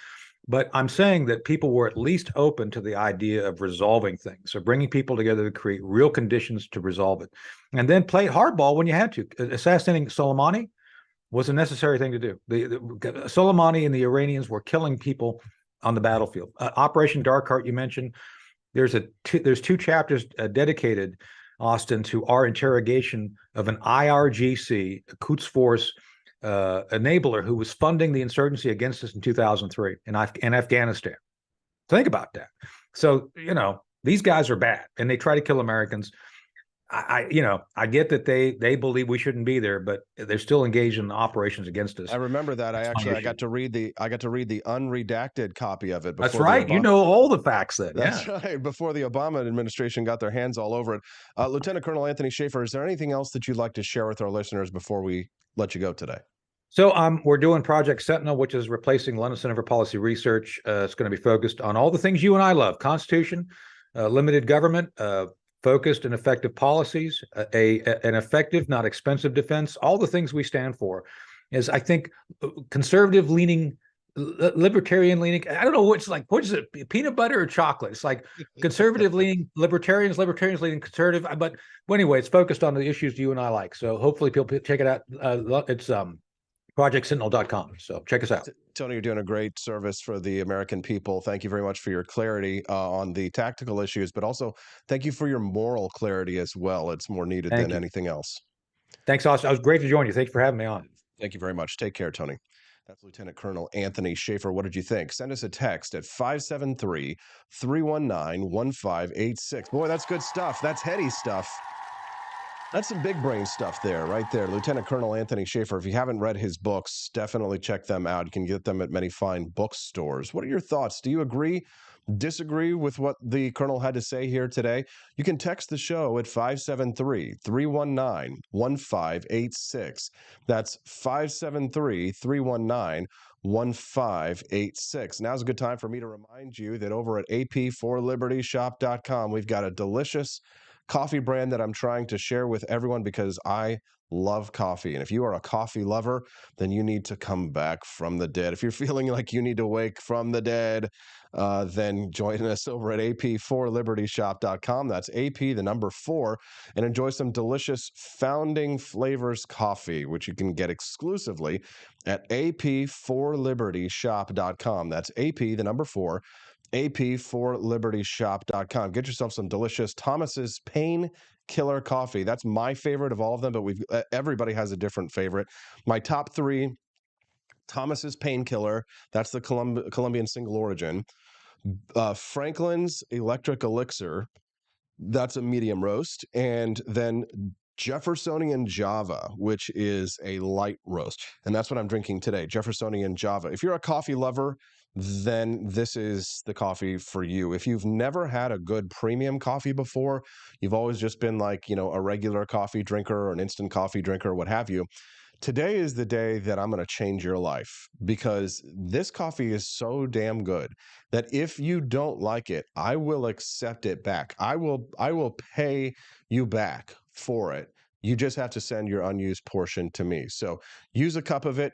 But I'm saying that people were at least open to the idea of resolving things, so bringing people together to create real conditions to resolve it, and then play hardball when you had to. Assassinating Soleimani was a necessary thing to do. Soleimani and the Iranians were killing people on the battlefield. Operation Dark Heart, you mentioned. There's two chapters dedicated, Austin, to our interrogation of an IRGC, a Quds Force enabler who was funding the insurgency against us in 2003 in Afghanistan. Think about that. So, these guys are bad, and they try to kill Americans. I get that they believe we shouldn't be there, but they're still engaged in operations against us. I remember that. I got to read the unredacted copy of it. That's right. You know all the facts then. That's right. Before the Obama administration got their hands all over it. Lieutenant Colonel Anthony Shaffer, is there anything else that you'd like to share with our listeners before we let you go today? So we're doing Project Sentinel, which is replacing London Center for Policy Research. It's going to be focused on all the things you and I love: Constitution, limited government, focused and effective policies, an effective, not expensive defense, all the things we stand for. Is, I think, conservative-leaning libertarian leaning. I don't know what's like. What is it? Peanut butter or chocolate? It's like conservative leaning libertarians, libertarians leaning conservative. But anyway, it's focused on the issues you and I like. So hopefully people check it out. It's projectsentinel.com. So check us out. Tony, you're doing a great service for the American people. Thank you very much for your clarity on the tactical issues, but also thank you for your moral clarity as well. It's more needed than anything else. Thanks, Austin. I was great to join you. Thanks for having me on. Thank you very much. Take care, Tony. That's Lieutenant Colonel Anthony Shaffer. What did you think? Send us a text at 573-319-1586. Boy, that's good stuff. That's heady stuff. That's some big brain stuff there, right there. Lieutenant Colonel Anthony Shaffer. If you haven't read his books, definitely check them out. You can get them at many fine bookstores. What are your thoughts? Do you agree, disagree with what the Colonel had to say here today? You can text the show at 573-319-1586. That's 573-319-1586. Now's a good time for me to remind you that over at ap4libertyshop.com, we've got a delicious coffee brand that I'm trying to share with everyone because I love coffee. And if you are a coffee lover, then you need to come back from the dead. If you're feeling like you need to wake from the dead, then join us over at ap4libertyshop.com. That's AP, the number 4, and enjoy some delicious Founding Flavors coffee, which you can get exclusively at ap4libertyshop.com. That's AP, the number 4, ap4libertyshop.com. Get yourself some delicious Thomas's Pain Killer coffee. That's my favorite of all of them, but everybody has a different favorite. My top 3: Thomas's Painkiller. That's the Colombian single origin. Franklin's Electric Elixir. That's a medium roast. And then Jeffersonian Java, which is a light roast. And that's what I'm drinking today, Jeffersonian Java. If you're a coffee lover, then this is the coffee for you. If you've never had a good premium coffee before, you've always just been like, a regular coffee drinker or an instant coffee drinker, what have you, today is the day that I'm going to change your life, because this coffee is so damn good that if you don't like it, I will accept it back. I will pay you back for it. You just have to send your unused portion to me. So use a cup of it.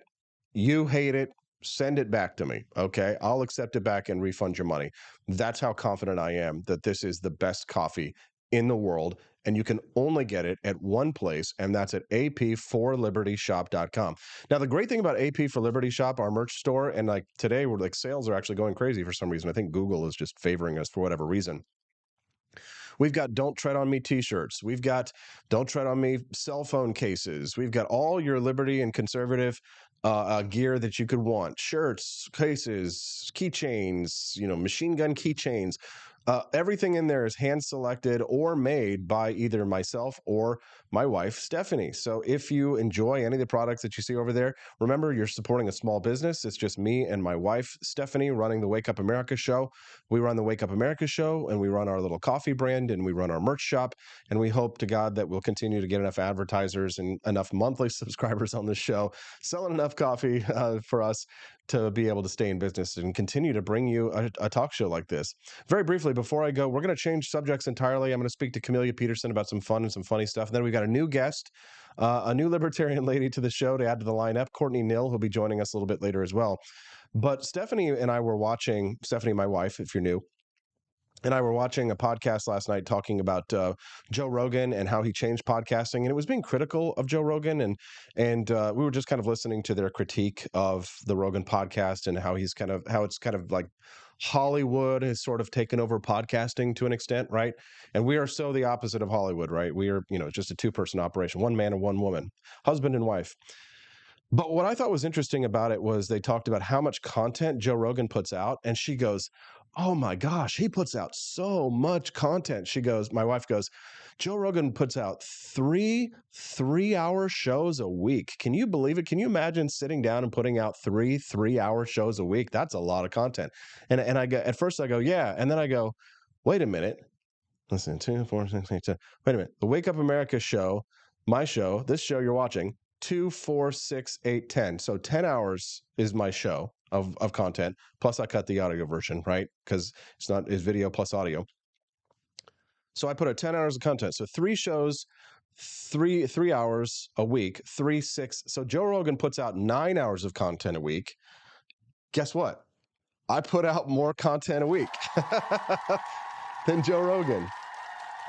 You hate it, send it back to me. Okay, I'll accept it back and refund your money. That's how confident I am that this is the best coffee in the world, and you can only get it at one place, and that's at ap4libertyshop.com. Now, the great thing about AP for Liberty Shop, our merch store, and like today, we're like sales are actually going crazy for some reason. I think Google is just favoring us for whatever reason. We've got Don't Tread on Me t-shirts. We've got Don't Tread on Me cell phone cases. We've got all your liberty and conservative gear that you could want. Shirts, cases, keychains, machine gun keychains. Everything in there is hand selected or made by either myself or my wife, Stephanie. So if you enjoy any of the products that you see over there, remember, you're supporting a small business. It's just me and my wife, Stephanie, running the Wake Up America show. We run the Wake Up America show, and we run our little coffee brand, and we run our merch shop. And we hope to God that we'll continue to get enough advertisers and enough monthly subscribers on this show, selling enough coffee for us to be able to stay in business and continue to bring you a talk show like this. Very briefly, before I go, we're going to change subjects entirely. I'm going to speak to Camellia Peterson about some fun and some funny stuff. And then we got a new guest, a new libertarian lady to the show to add to the lineup, Courtney Nill, who'll be joining us a little bit later as well. But Stephanie and I were watching, Stephanie, my wife, if you're new, and I were watching a podcast last night talking about Joe Rogan and how he changed podcasting, and it was being critical of Joe Rogan, and we were just kind of listening to their critique of the Rogan podcast and how it's kind of like Hollywood has sort of taken over podcasting to an extent, right? And we are so the opposite of Hollywood, right? We are, just a 2-person operation, one man and one woman, husband and wife. But what I thought was interesting about it was they talked about how much content Joe Rogan puts out, and she goes, "Oh my gosh, he puts out so much content." She goes, my wife goes, "Joe Rogan puts out 3-hour shows a week. Can you believe it? Can you imagine sitting down and putting out 3-hour shows a week? That's a lot of content." And I go, at first I go, yeah. And then I go, wait a minute. Listen, 2, 4, 6, 8, 10. Wait a minute. The Wake Up America show, my show, this show you're watching, 2, 4, 6, 8, 10. So 10 hours is my show of content. Plus I cut the audio version, right? Because it's video plus audio. So I put out 10 hours of content. So 3 shows, 3 hours a week, 3, 6. So Joe Rogan puts out 9 hours of content a week. guess what? I put out more content a week than Joe Rogan.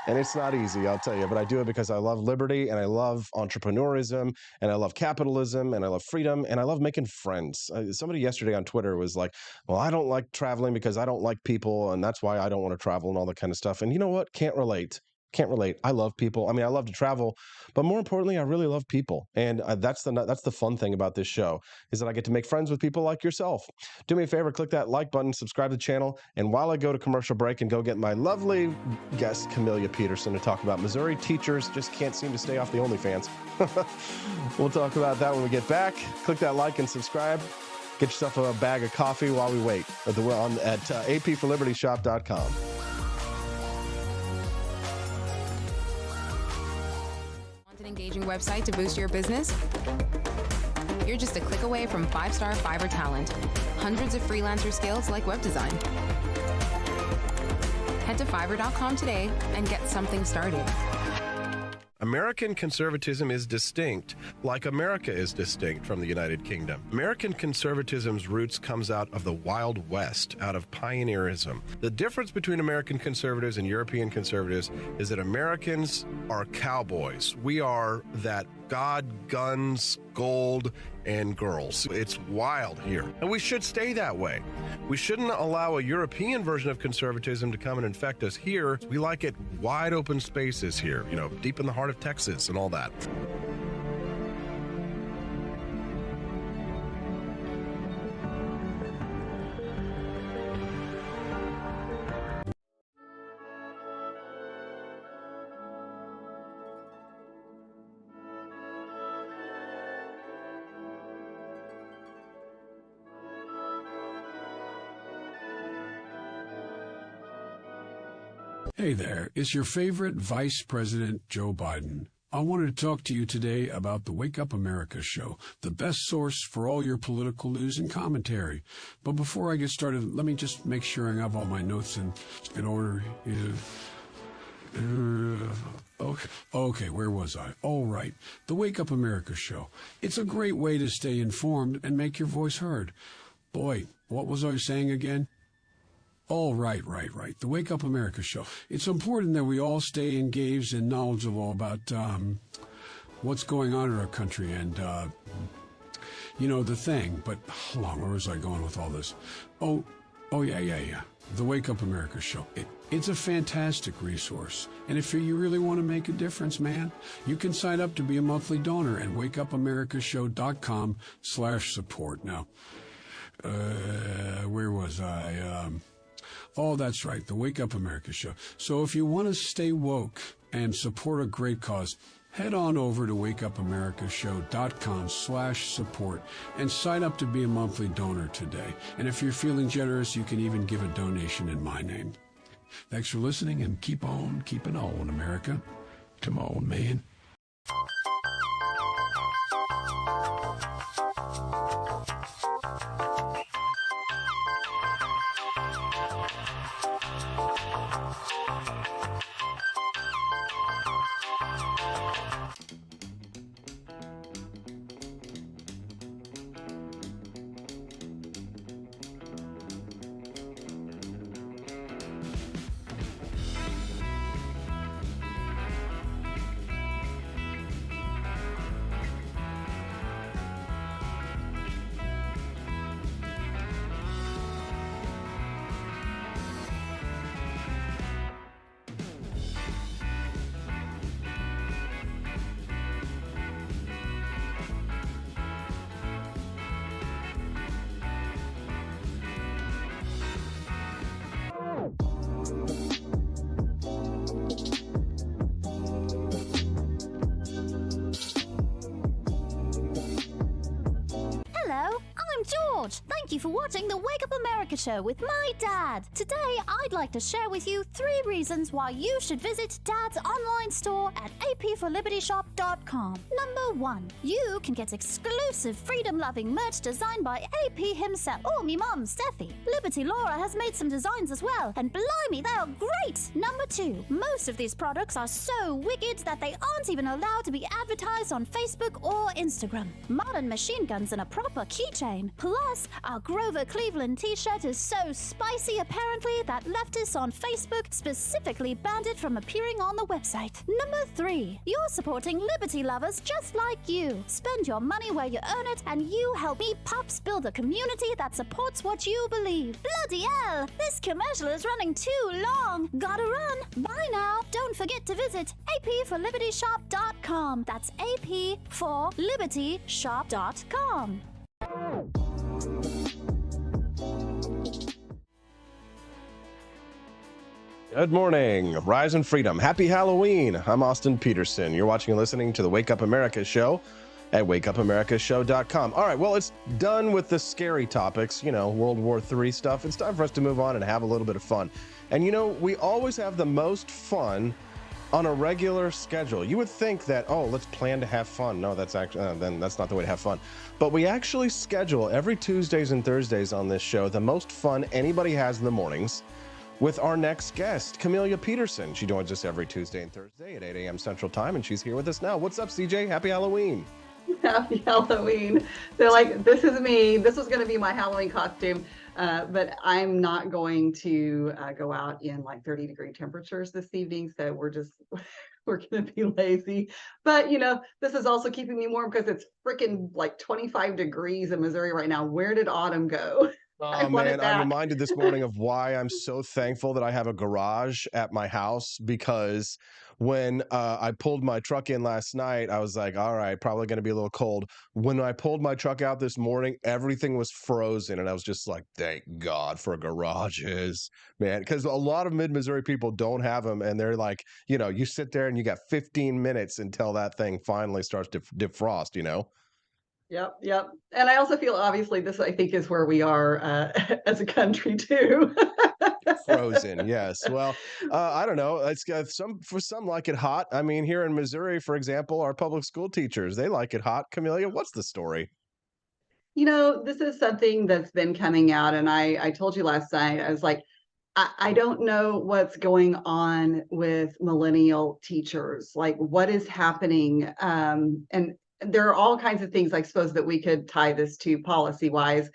And it's not easy, I'll tell you, but I do it because I love liberty and I love entrepreneurism and I love capitalism and I love freedom and I love making friends. Somebody yesterday on Twitter was like, well, I don't like traveling because I don't like people and that's why I don't want to travel and all that kind of stuff. And you know what? Can't relate. I love people. I mean, I love to travel, but more importantly, I really love people. And that's the fun thing about this show is that I get to make friends with people like yourself. Do me a favor, click that like button, subscribe to the channel. And while I go to commercial break and go get my lovely guest, Camellia Peterson, to talk about Missouri teachers just can't seem to stay off the OnlyFans. We'll talk about that when we get back. Click that like and subscribe. Get yourself a bag of coffee while we wait at apforlibertyshop.com. An engaging website to boost your business? You're just a click away from 5-star Fiverr talent. Hundreds of freelancer skills like web design. Head to Fiverr.com today and get something started. American conservatism is distinct, like America is distinct from the United Kingdom. American conservatism's roots comes out of the Wild West, out of pioneerism. The difference between American conservatives and European conservatives is that Americans are cowboys. We are that God, guns, gold, and girls. It's wild here. And we should stay that way. We shouldn't allow a European version of conservatism to come and infect us here. We like it wide open spaces here, you know, deep in the heart of Texas and all that. Hey there, it's your favorite Vice President Joe Biden. I wanted to talk to you today about the Wake Up America show, the best source for all your political news and commentary. But before I get started, let me just make sure I have all my notes in order. Okay, where was I? All right, the Wake Up America show. It's a great way to stay informed and make your voice heard. Boy, what was I saying again? Oh, right. The Wake Up America show. It's important that we all stay engaged and knowledgeable about what's going on in our country and, the thing. But hold on, where was I going with all this? Oh, yeah. The Wake Up America show. It's a fantastic resource. And if you really want to make a difference, man, you can sign up to be a monthly donor at wakeupAmericaShow.com/support. Now, where was I? Oh, that's right, the Wake Up America show. So if you want to stay woke and support a great cause, head on over to wakeupAmericaShow.com/support and sign up to be a monthly donor today. And if you're feeling generous, you can even give a donation in my name. Thanks for listening and keep on keeping on, America. Come on, man. George. Thank you for watching the Wake Up America America show with my dad. Today, I'd like to share with you 3 reasons why you should visit Dad's online store at apforlibertyshop.com. Number 1, you can get exclusive freedom-loving merch designed by AP himself, or me mum, Steffi. Liberty Laura has made some designs as well, and blimey, they are great! Number 2, most of these products are so wicked that they aren't even allowed to be advertised on Facebook or Instagram. Modern machine guns and a proper keychain. Plus, our Grover Cleveland t-shirt is so spicy apparently that leftists on Facebook specifically banned it from appearing on the website. Number 3, you're supporting liberty lovers just like you. Spend your money where you earn it, and you help me Pops build a community that supports what you believe. Bloody hell, this commercial is running too long. Gotta run. Bye now. Don't forget to visit apforlibertyshop.com. That's apforlibertyshop.com. Good morning. Rise and freedom. Happy Halloween. I'm Austin Peterson. You're watching and listening to the Wake Up America show at wakeupAmericaShow.com. All right, well, it's done with the scary topics, World War III stuff. It's time for us to move on and have a little bit of fun. And we always have the most fun on a regular schedule. You would think that, let's plan to have fun. No, that's actually, then that's not the way to have fun. But we actually schedule every Tuesdays and Thursdays on this show the most fun anybody has in the mornings with our next guest, Camelia Peterson. She joins us every Tuesday and Thursday at 8 a.m. Central Time, and she's here with us now. What's up, CJ? Happy Halloween. Happy Halloween. They're like, this is me. This was going to be my Halloween costume. But I'm not going to go out in 30-degree temperatures this evening. So we're going to be lazy. But, this is also keeping me warm because it's freaking 25 degrees in Missouri right now. Where did autumn go? Oh, man, I'm reminded this morning of why I'm so thankful that I have a garage at my house, because when I pulled my truck in last night, I was like, all right, probably going to be a little cold. When I pulled my truck out this morning, everything was frozen. And I was just like, thank God for garages, man, because a lot of mid-Missouri people don't have them. And they're like, you sit there and you got 15 minutes until that thing finally starts to defrost, Yep. And I also feel, obviously, this, I think, is where we are as a country, too. Frozen, yes. Well, I don't know. It's for some like it hot. I mean, here in Missouri, for example, our public school teachers, they like it hot. Camelia, what's the story? This is something that's been coming out. And I told you last night, I was like, I don't know what's going on with millennial teachers. What is happening? And there are all kinds of things, I suppose, that we could tie this to policy-wise.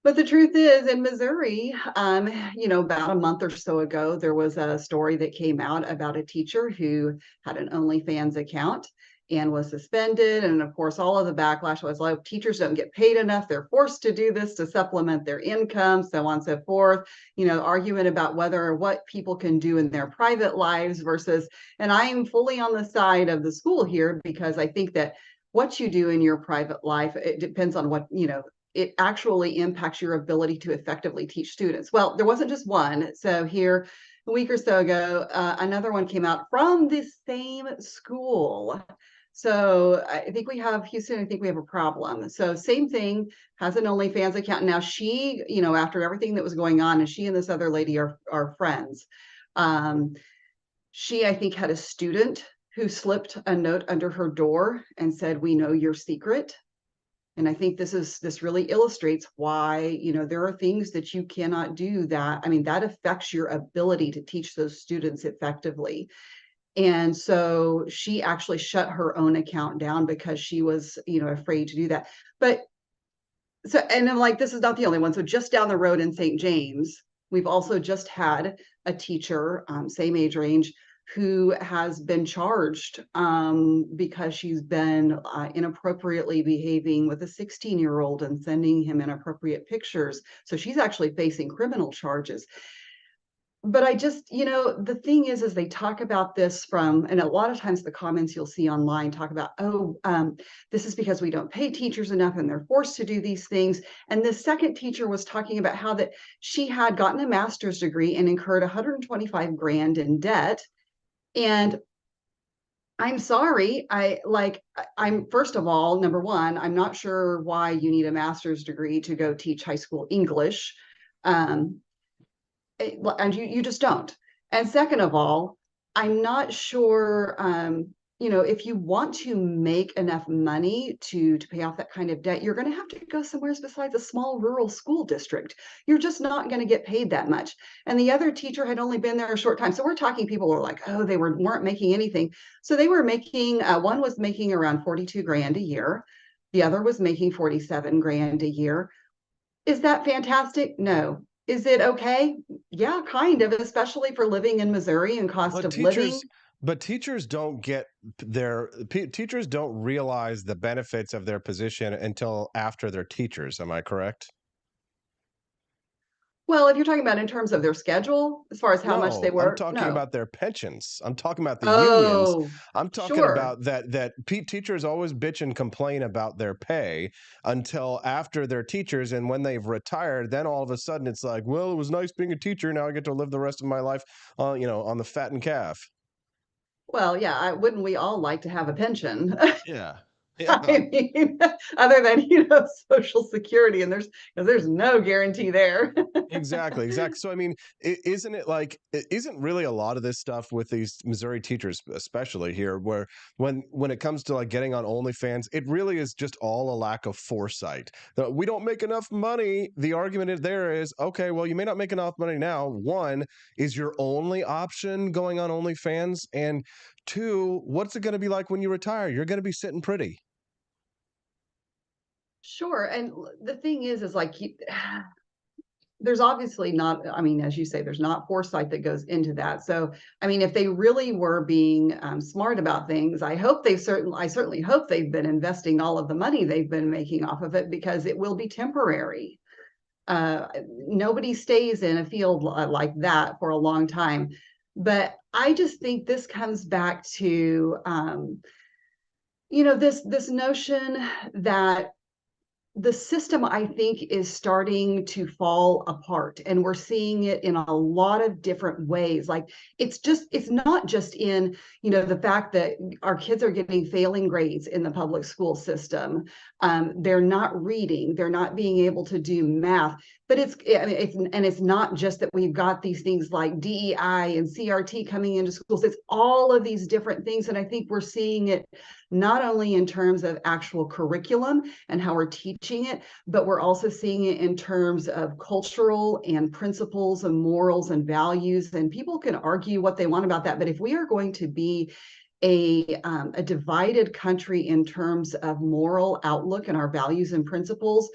But the truth is, in Missouri, about a month or so ago, there was a story that came out about a teacher who had an OnlyFans account and was suspended. And of course, all of the backlash was like, teachers don't get paid enough. They're forced to do this to supplement their income, so on and so forth. Argument about what people can do in their private lives versus, and I am fully on the side of the school here, because I think that what you do in your private life, it depends on what, it actually impacts your ability to effectively teach students. Well, there wasn't just one. So here, a week or so ago, another one came out from the same school. So I think we have, Houston, I think we have a problem. So same thing, has an OnlyFans account. Now she, after everything that was going on, and she and this other lady are friends. She, I think, had a student who slipped a note under her door and said, "We know your secret." And I think this really illustrates why, there are things that you cannot do that affects your ability to teach those students effectively. And so she actually shut her own account down because she was, afraid to do that. And I'm like, this is not the only one. So just down the road in St. James, we've also just had a teacher, same age range, who has been charged because she's been inappropriately behaving with a 16-year-old and sending him inappropriate pictures. So she's actually facing criminal charges. But I just, the thing is they talk about this and a lot of times the comments you'll see online talk about, this is because we don't pay teachers enough and they're forced to do these things. And the second teacher was talking about how that she had gotten a master's degree and incurred $125,000 in debt. And I'm sorry, I'm first of all, number one, I'm not sure why you need a master's degree to go teach high school English. Um, and you just don't. And second of all, I'm not sure, if you want to make enough money to pay off that kind of debt, you're going to have to go somewhere besides a small rural school district. You're just not going to get paid that much. And the other teacher had only been there a short time. So we're talking people who are like, oh, they weren't making anything. So they were making, one was making around 42 grand a year. The other was making 47 grand a year. Is that fantastic? No. Is it okay? Yeah, kind of, especially for living in Missouri and cost of living. But teachers don't get teachers don't realize the benefits of their position until after they're teachers. Am I correct? Well, if you're talking about in terms of their schedule, as far as how much they No, I'm work, talking no. about their pensions. I'm talking about the unions. Oh, I'm talking sure. about that teachers always bitch and complain about their pay until after they're teachers, and when they've retired, then all of a sudden it's like, well, it was nice being a teacher. Now I get to live the rest of my life, on the fattened calf. Well, yeah, wouldn't we all like to have a pension? Yeah. I mean, other than, Social Security, and there's no guarantee there. Exactly. So, I mean, isn't really a lot of this stuff with these Missouri teachers, especially here, where when it comes to like getting on OnlyFans, it really is just all a lack of foresight. We don't make enough money. The argument there is, okay, well, you may not make enough money now. One, is your only option going on OnlyFans? And two, what's it going to be like when you retire? You're going to be sitting pretty. Sure. And the thing is like, there's obviously not, I mean, as you say, there's not foresight that goes into that. So, I mean, if they really were being smart about things, I certainly hope they've been investing all of the money they've been making off of it, because it will be temporary. Nobody stays in a field like that for a long time. But I just think this comes back to, this notion that the system, I think, is starting to fall apart, and we're seeing it in a lot of different ways. Like, it's not just in, the fact that our kids are getting failing grades in the public school system. They're not reading, they're not being able to do math, but it's not just that we've got these things like DEI and CRT coming into schools. It's all of these different things. And I think we're seeing it not only in terms of actual curriculum and how we're teaching it, but we're also seeing it in terms of cultural and principles and morals and values. And people can argue what they want about that. But if we are going to be a divided country in terms of moral outlook and our values and principles,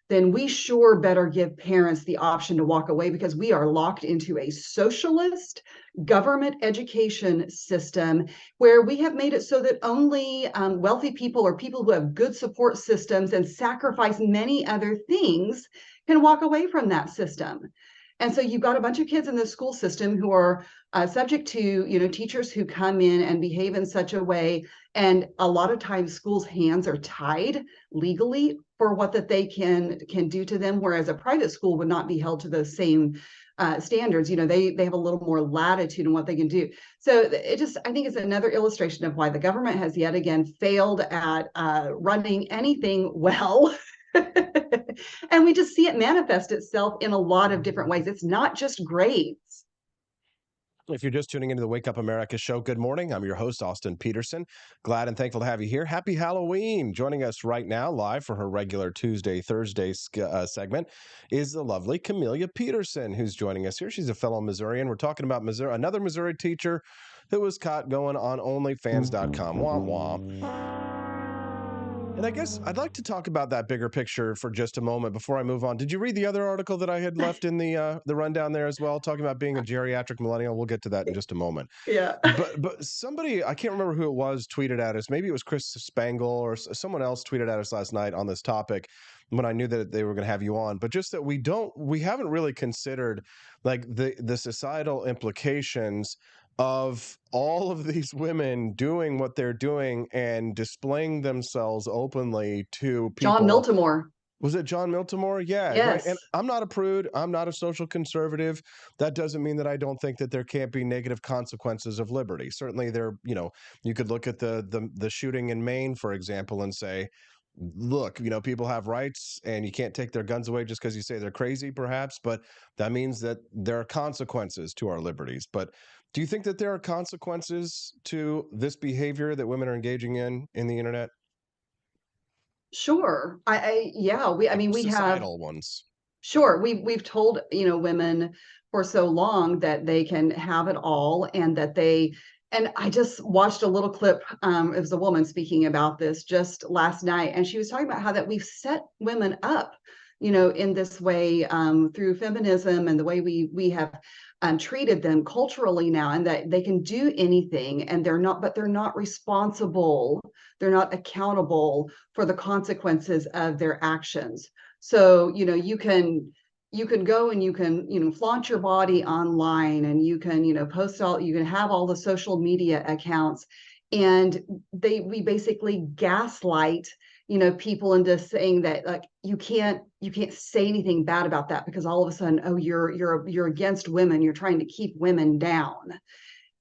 then we sure better give parents the option to walk away, because we are locked into a socialist government education system where we have made it so that only wealthy people or people who have good support systems and sacrifice many other things can walk away from that system. And so you've got a bunch of kids in the school system who are subject to, teachers who come in and behave in such a way. And a lot of times schools' hands are tied legally for what that they can do to them, whereas a private school would not be held to those same standards. They have a little more latitude in what they can do. So I think it's another illustration of why the government has yet again failed at running anything well. And we just see it manifest itself in a lot of different ways. It's not just grades. If you're just tuning into the Wake Up America show, good morning. I'm your host, Austin Peterson. Glad and thankful to have you here. Happy Halloween. Joining us right now, live for her regular Thursday segment, is the lovely Camelia Peterson, who's joining us here. She's a fellow Missourian. We're talking about another Missouri teacher who was caught going on OnlyFans.com. Wah, wah. And I guess I'd like to talk about that bigger picture for just a moment before I move on. Did you read the other article that I had left in the rundown there as well, talking about being a geriatric millennial? We'll get to that in just a moment. Yeah. But somebody, I can't remember who it was, tweeted at us. Maybe it was Chris Spangle or someone else tweeted at us last night on this topic when I knew that they were going to have you on. But just that we haven't really considered like the societal implications of all of these women doing what they're doing and displaying themselves openly to people. John Miltimore. Was it John Miltimore? Yeah. Yes. Right. And I'm not a prude. I'm not a social conservative. That doesn't mean that I don't think that there can't be negative consequences of liberty. Certainly you could look at the shooting in Maine, for example, and say, look, people have rights and you can't take their guns away just because you say they're crazy, perhaps, but that means that there are consequences to our liberties. But do you think that there are consequences to this behavior that women are engaging in the internet? Sure. I mean, we have. Societal ones. Sure. We've told, women for so long that they can have it all and that and I just watched a little clip. It was a woman speaking about this just last night, and she was talking about how that we've set women up, in this way, through feminism and the way we have treated them culturally now, and that they can do anything and but they're not responsible. They're not accountable for the consequences of their actions. So, you can go and you can, flaunt your body online, and you can, you can have all the social media accounts, and we basically gaslight, people into saying that, like, you can't say anything bad about that, because all of a sudden, oh, you're against women, you're trying to keep women down.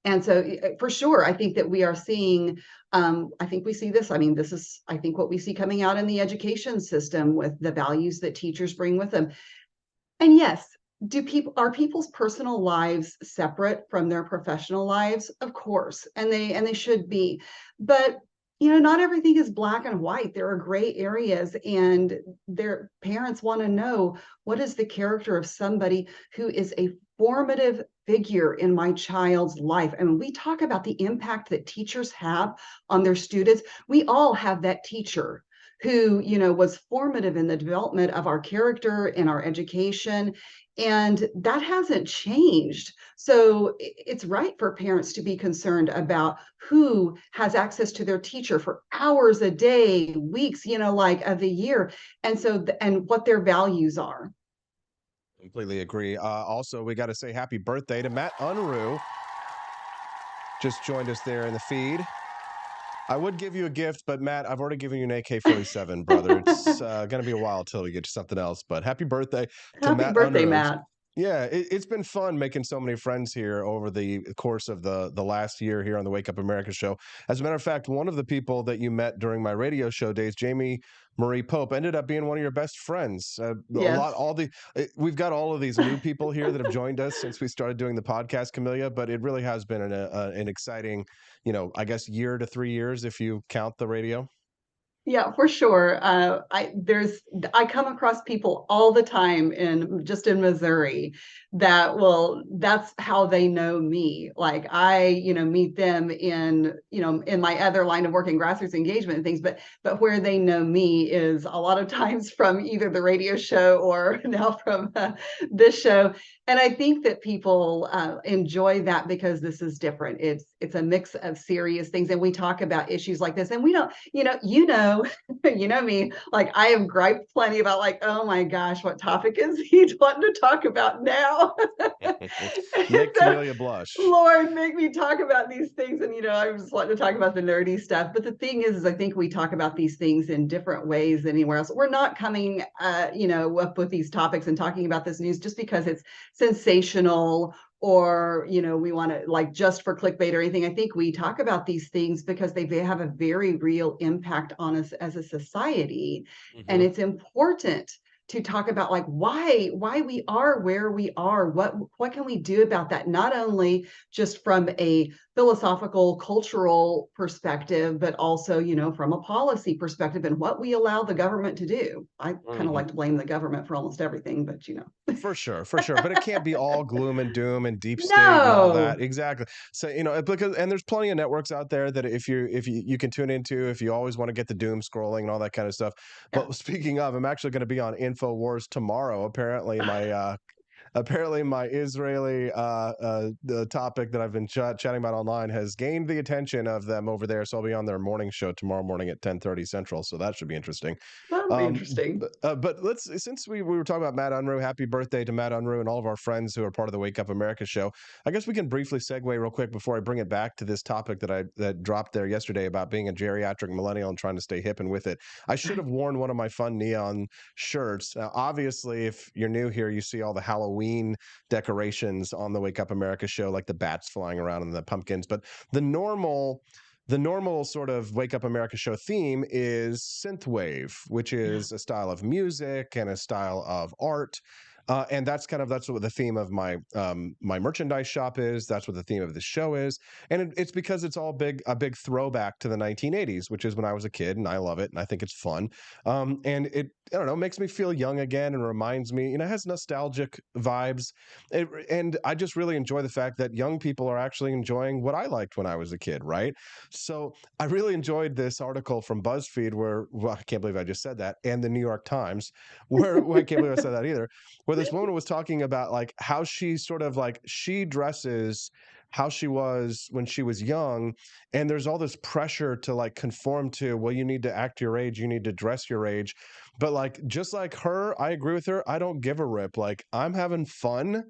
And so for sure, I think that we are seeing, I think we see this. I mean, this is, I think, what we see coming out in the education system with the values that teachers bring with them. And yes, are people's personal lives separate from their professional lives? Of course, and they should be. But not everything is black and white. There are gray areas, and their parents want to know, what is the character of somebody who is a formative figure in my child's life? And we talk about the impact that teachers have on their students. We all have that teacher who, was formative in the development of our character and our education. And that hasn't changed. So it's right for parents to be concerned about who has access to their teacher for hours a day, weeks, of the year. And so, and what their values are. Completely agree. Also, we got to say happy birthday to Matt Unruh. Just joined us there in the feed. I would give you a gift, but Matt, I've already given you an AK-47, brother. It's going to be a while till we get you something else. But happy birthday to Matt. Happy birthday, Unruh. Matt. Yeah, it's been fun making so many friends here over the course of the last year here on the Wake Up America show. As a matter of fact, one of the people that you met during my radio show days, Jamie Marie Pope, ended up being one of your best friends. Yes. We've got all of these new people here that have joined us since we started doing the podcast, Camellia, but it really has been an exciting, I guess, year to 3 years if you count the radio. Yeah, for sure. I come across people all the time in Missouri that's how they know me. Like, I, meet them in my other line of work in grassroots engagement and things, but where they know me is a lot of times from either the radio show or now from this show. And I think that people enjoy that because this is different. It's a mix of serious things, and we talk about issues like this, and we don't, you know me, like, I have griped plenty about, like, oh my gosh, what topic is he wanting to talk about now? Make Camellia blush. Lord, make me talk about these things. And, I just want to talk about the nerdy stuff. But the thing is I think we talk about these things in different ways than anywhere else. We're not coming, up with these topics and talking about this news just because it's sensational, or we want to, like, just for clickbait or anything. I think we talk about these things because they have a very real impact on us as a society. Mm-hmm. And it's important to talk about, like, why we are where we are, what can we do about that, not only just from a philosophical, cultural perspective, but also, from a policy perspective, and what we allow the government to do. I kind of like to blame the government for almost everything, but For sure. But it can't be all gloom and doom and deep state and all that. Exactly. So, because, and there's plenty of networks out there that if you can tune into, if you always want to get the doom scrolling and all that kind of stuff. Yeah. But speaking of, I'm actually going to be on InfoWars tomorrow. Apparently my Israeli the topic that I've been chatting about online has gained the attention of them over there. So I'll be on their morning show tomorrow morning at 10:30 Central. So that should be interesting. That'll be interesting. But since we were talking about Matt Unruh, happy birthday to Matt Unruh and all of our friends who are part of the Wake Up America show. I guess we can briefly segue real quick before I bring it back to this topic that dropped there yesterday about being a geriatric millennial and trying to stay hip and with it. I should have worn one of my fun neon shirts. Obviously, if you're new here, you see all the Halloween decorations on the Wake Up America show, like the bats flying around and the pumpkins. But the normal the normal sort of Wake Up America show theme is synthwave, which is a style of music and a style of art. And that's what the theme of my my merchandise shop is. That's what the theme of the show is, and it's because it's all a big throwback to the 1980s, which is when I was a kid, and I love it, and I think it's fun. And I don't know, makes me feel young again, and reminds me, it has nostalgic vibes, and I just really enjoy the fact that young people are actually enjoying what I liked when I was a kid, right? So I really enjoyed this article from BuzzFeed well, I can't believe I just said that, and the New York Times, where I can't believe I said that either, where this woman was talking about like how she sort of like she dresses how she was when she was young, and there's all this pressure to like conform to, well, you need to act your age, you need to dress your age, but like just like her, I agree with her, I don't give a rip. Like, I'm having fun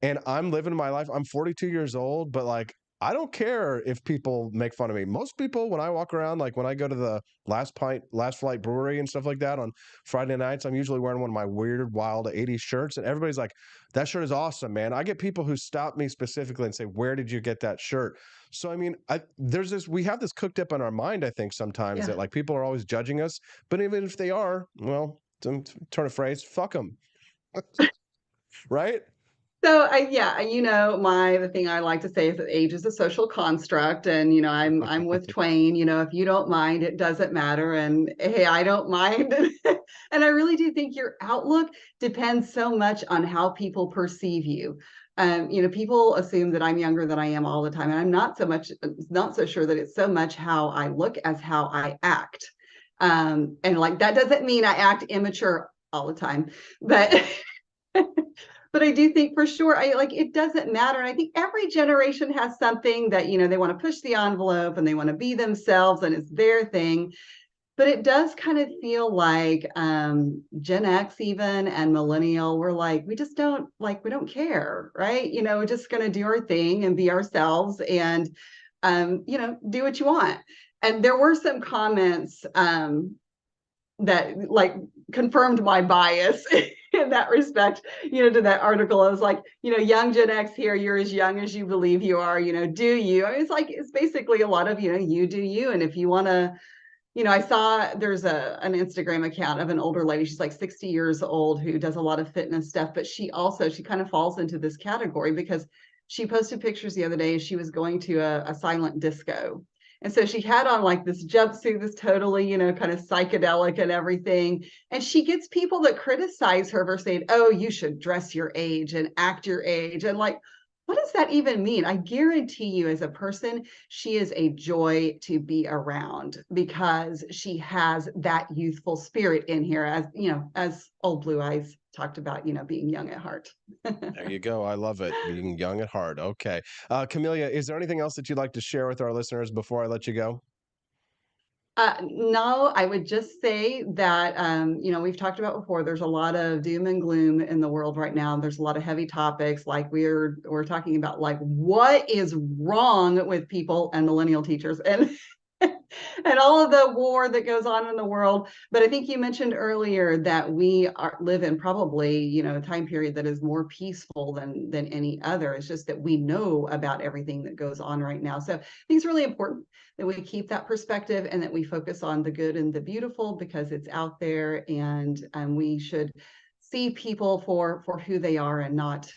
and I'm living my life. I'm 42 years old, but like, I don't care if people make fun of me. Most people, when I walk around, like when I go to the Last Flight Brewery and stuff like that on Friday nights, I'm usually wearing one of my weird, wild 80s shirts, and everybody's like, that shirt is awesome, man. I get people who stop me specifically and say, where did you get that shirt? So, I mean, we have this cooked up in our mind, I think, sometimes that like people are always judging us, but even if they are, well, to turn a phrase, fuck them. Right? So the thing I like to say is that age is a social construct, and I'm with Twain. If you don't mind, it doesn't matter, and hey, I don't mind. And I really do think your outlook depends so much on how people perceive you. People assume that I'm younger than I am all the time, and I'm not so sure that it's so much how I look as how I act. And like that doesn't mean I act immature all the time, but. But I do think for sure, it doesn't matter. And I think every generation has something that, they want to push the envelope and they want to be themselves and it's their thing. But it does kind of feel like Gen X even and millennial, we're like, we don't care, right? We're just going to do our thing and be ourselves and, do what you want. And there were some comments that like confirmed my bias in that respect, to that article. I was like, young Gen X here, you're as young as you believe you are, do you? It's basically a lot of, you do you. And if you want to, I saw there's an Instagram account of an older lady. She's like 60 years old who does a lot of fitness stuff, but she kind of falls into this category because she posted pictures the other day. She was going to a silent disco. And so she had on like this jumpsuit, this totally, kind of psychedelic and everything. And she gets people that criticize her for saying, oh, you should dress your age and act your age. And like, what does that even mean? I guarantee you as a person, she is a joy to be around because she has that youthful spirit in here, as old Blue Eyes talked about, being young at heart. There you go. I love it. Being young at heart. Okay. Camelia, is there anything else that you'd like to share with our listeners before I let you go? No, I would just say that, we've talked about before, there's a lot of doom and gloom in the world right now. There's a lot of heavy topics, like we're talking about, like, what is wrong with people and millennial teachers and and all of the war that goes on in the world. But I think you mentioned earlier that we live in probably, a time period that is more peaceful than any other. It's just that we know about everything that goes on right now. So I think it's really important that we keep that perspective and that we focus on the good and the beautiful because it's out there, and we should see people for who they are and not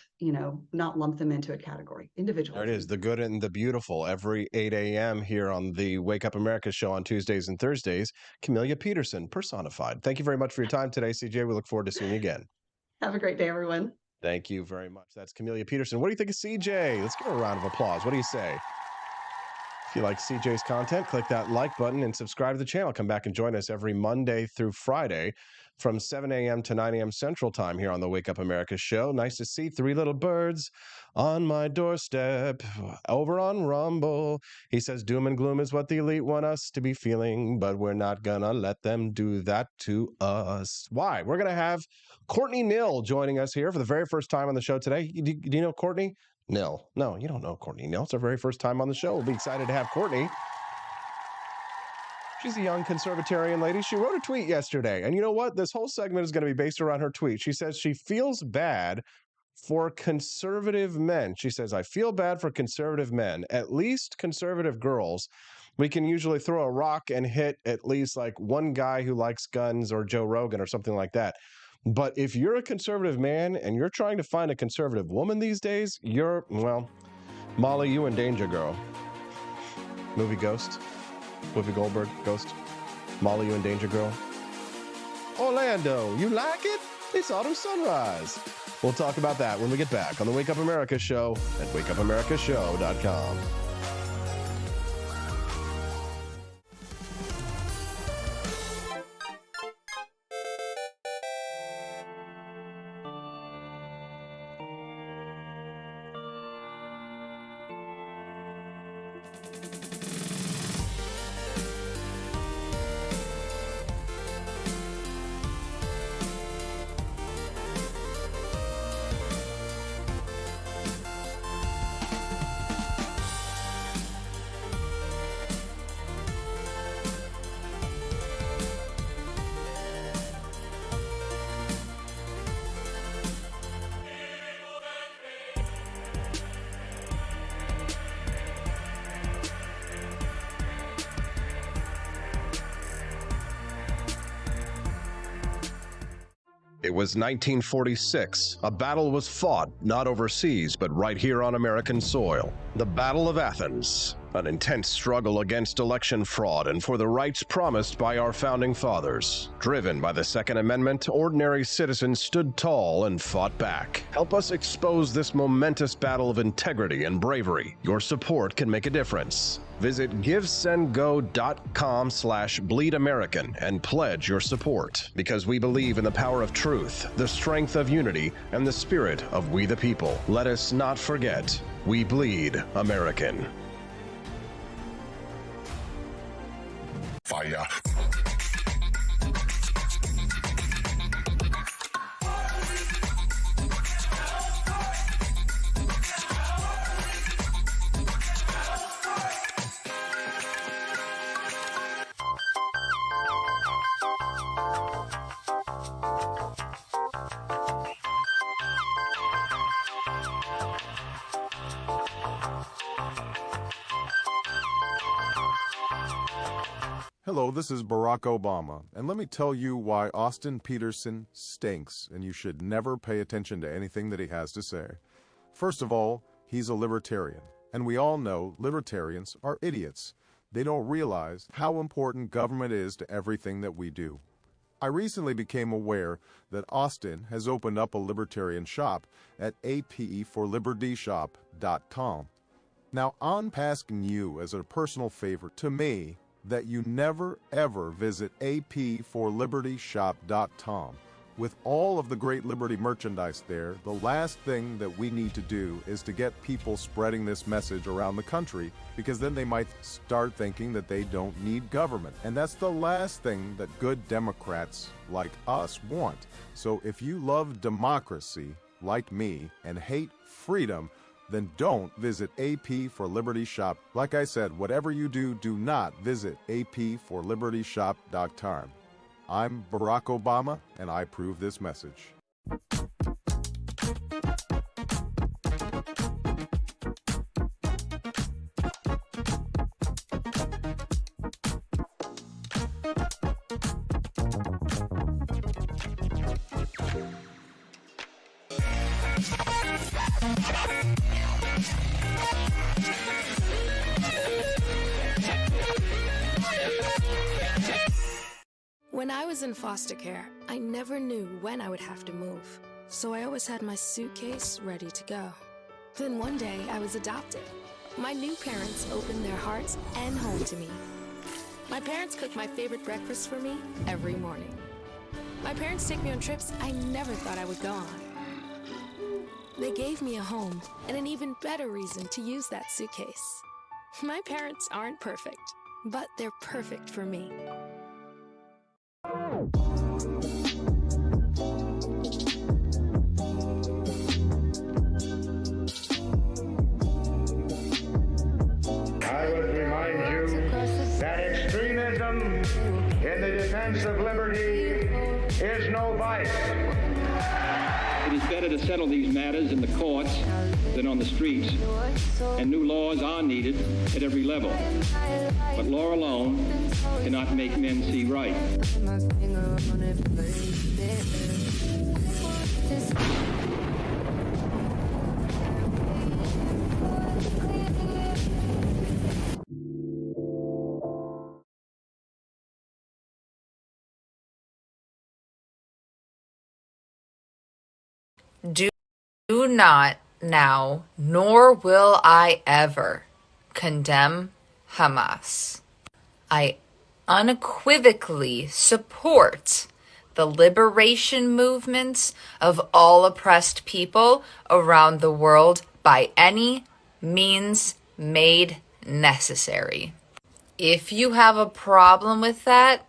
lump them into a category individually. There it is, the good and the beautiful, every 8 a.m. here on the Wake Up America show on Tuesdays and Thursdays. Camelia Peterson, personified. Thank you very much for your time today, CJ. We look forward to seeing you again. Have a great day, everyone. Thank you very much. That's Camelia Peterson. What do you think of CJ? Let's give her a round of applause. What do you say? If you like CJ's content, click that like button and subscribe to the channel. Come back and join us every Monday through Friday from 7 a.m. to 9 a.m. Central Time here on the Wake Up America show. Nice to see three little birds on my doorstep over on Rumble. He says doom and gloom is what the elite want us to be feeling, but we're not gonna let them do that to us. Why? We're gonna have Courtney Nill joining us here for the very first time on the show today. Do you know Courtney Nill? No, you don't know Courtney Nill. It's our very first time on the show. We'll be excited to have Courtney. She's a young conservatarian lady. She wrote a tweet yesterday. And you know what? This whole segment is going to be based around her tweet. She says she feels bad for conservative men. She says, I feel bad for conservative men, at least conservative girls, we can usually throw a rock and hit at least like one guy who likes guns or Joe Rogan or something like that. But if you're a conservative man and you're trying to find a conservative woman these days, well, Molly, you in danger, girl. Movie Ghost. Whoopi Goldberg, Ghost. Molly, you in danger, girl. Orlando, you like it? It's autumn sunrise. We'll talk about that when we get back on the Wake Up America Show at wakeupAmericaShow.com. It was 1946. A battle was fought, not overseas, but right here on American soil. The Battle of Athens, an intense struggle against election fraud and for the rights promised by our founding fathers. Driven by the Second Amendment, ordinary citizens stood tall and fought back. Help us expose this momentous battle of integrity and bravery. Your support can make a difference. Visit givesendgo.com/bleedamerican and pledge your support, because we believe in the power of truth, the strength of unity, and the spirit of we the people. Let us not forget, we bleed American. Fire. Hello, this is Barack Obama, and let me tell you why Austin Petersen stinks, and you should never pay attention to anything that he has to say. First of all, he's a libertarian, and we all know libertarians are idiots. They don't realize how important government is to everything that we do. I recently became aware that Austin has opened up a libertarian shop at apeforlibertyshop.com. Now, I'm asking you as a personal favor to me that you never ever visit apeforlibertyshop.com. With all of the great Liberty merchandise there, the last thing that we need to do is to get people spreading this message around the country, because then they might start thinking that they don't need government. And that's the last thing that good Democrats like us want. So if you love democracy, like me, and hate freedom, then don't visit AP for Liberty Shop. Like I said, whatever you do, do not visit aporlibertyshop.com. I'm Barack Obama, and I approve this message. When I was in foster care, I never knew when I would have to move, so I always had my suitcase ready to go. Then one day, I was adopted. My new parents opened their hearts and home to me. My parents cook my favorite breakfast for me every morning. My parents take me on trips I never thought I would go on. They gave me a home and an even better reason to use that suitcase. My parents aren't perfect, but they're perfect for me. I would remind you that extremism in the defense of liberty is no vice. It is better to settle these matters in the courts than on the streets, and new laws are needed at every level. But law alone cannot make men see right. Do not now, nor will I ever, condemn Hamas. I unequivocally support the liberation movements of all oppressed people around the world by any means made necessary. If you have a problem with that,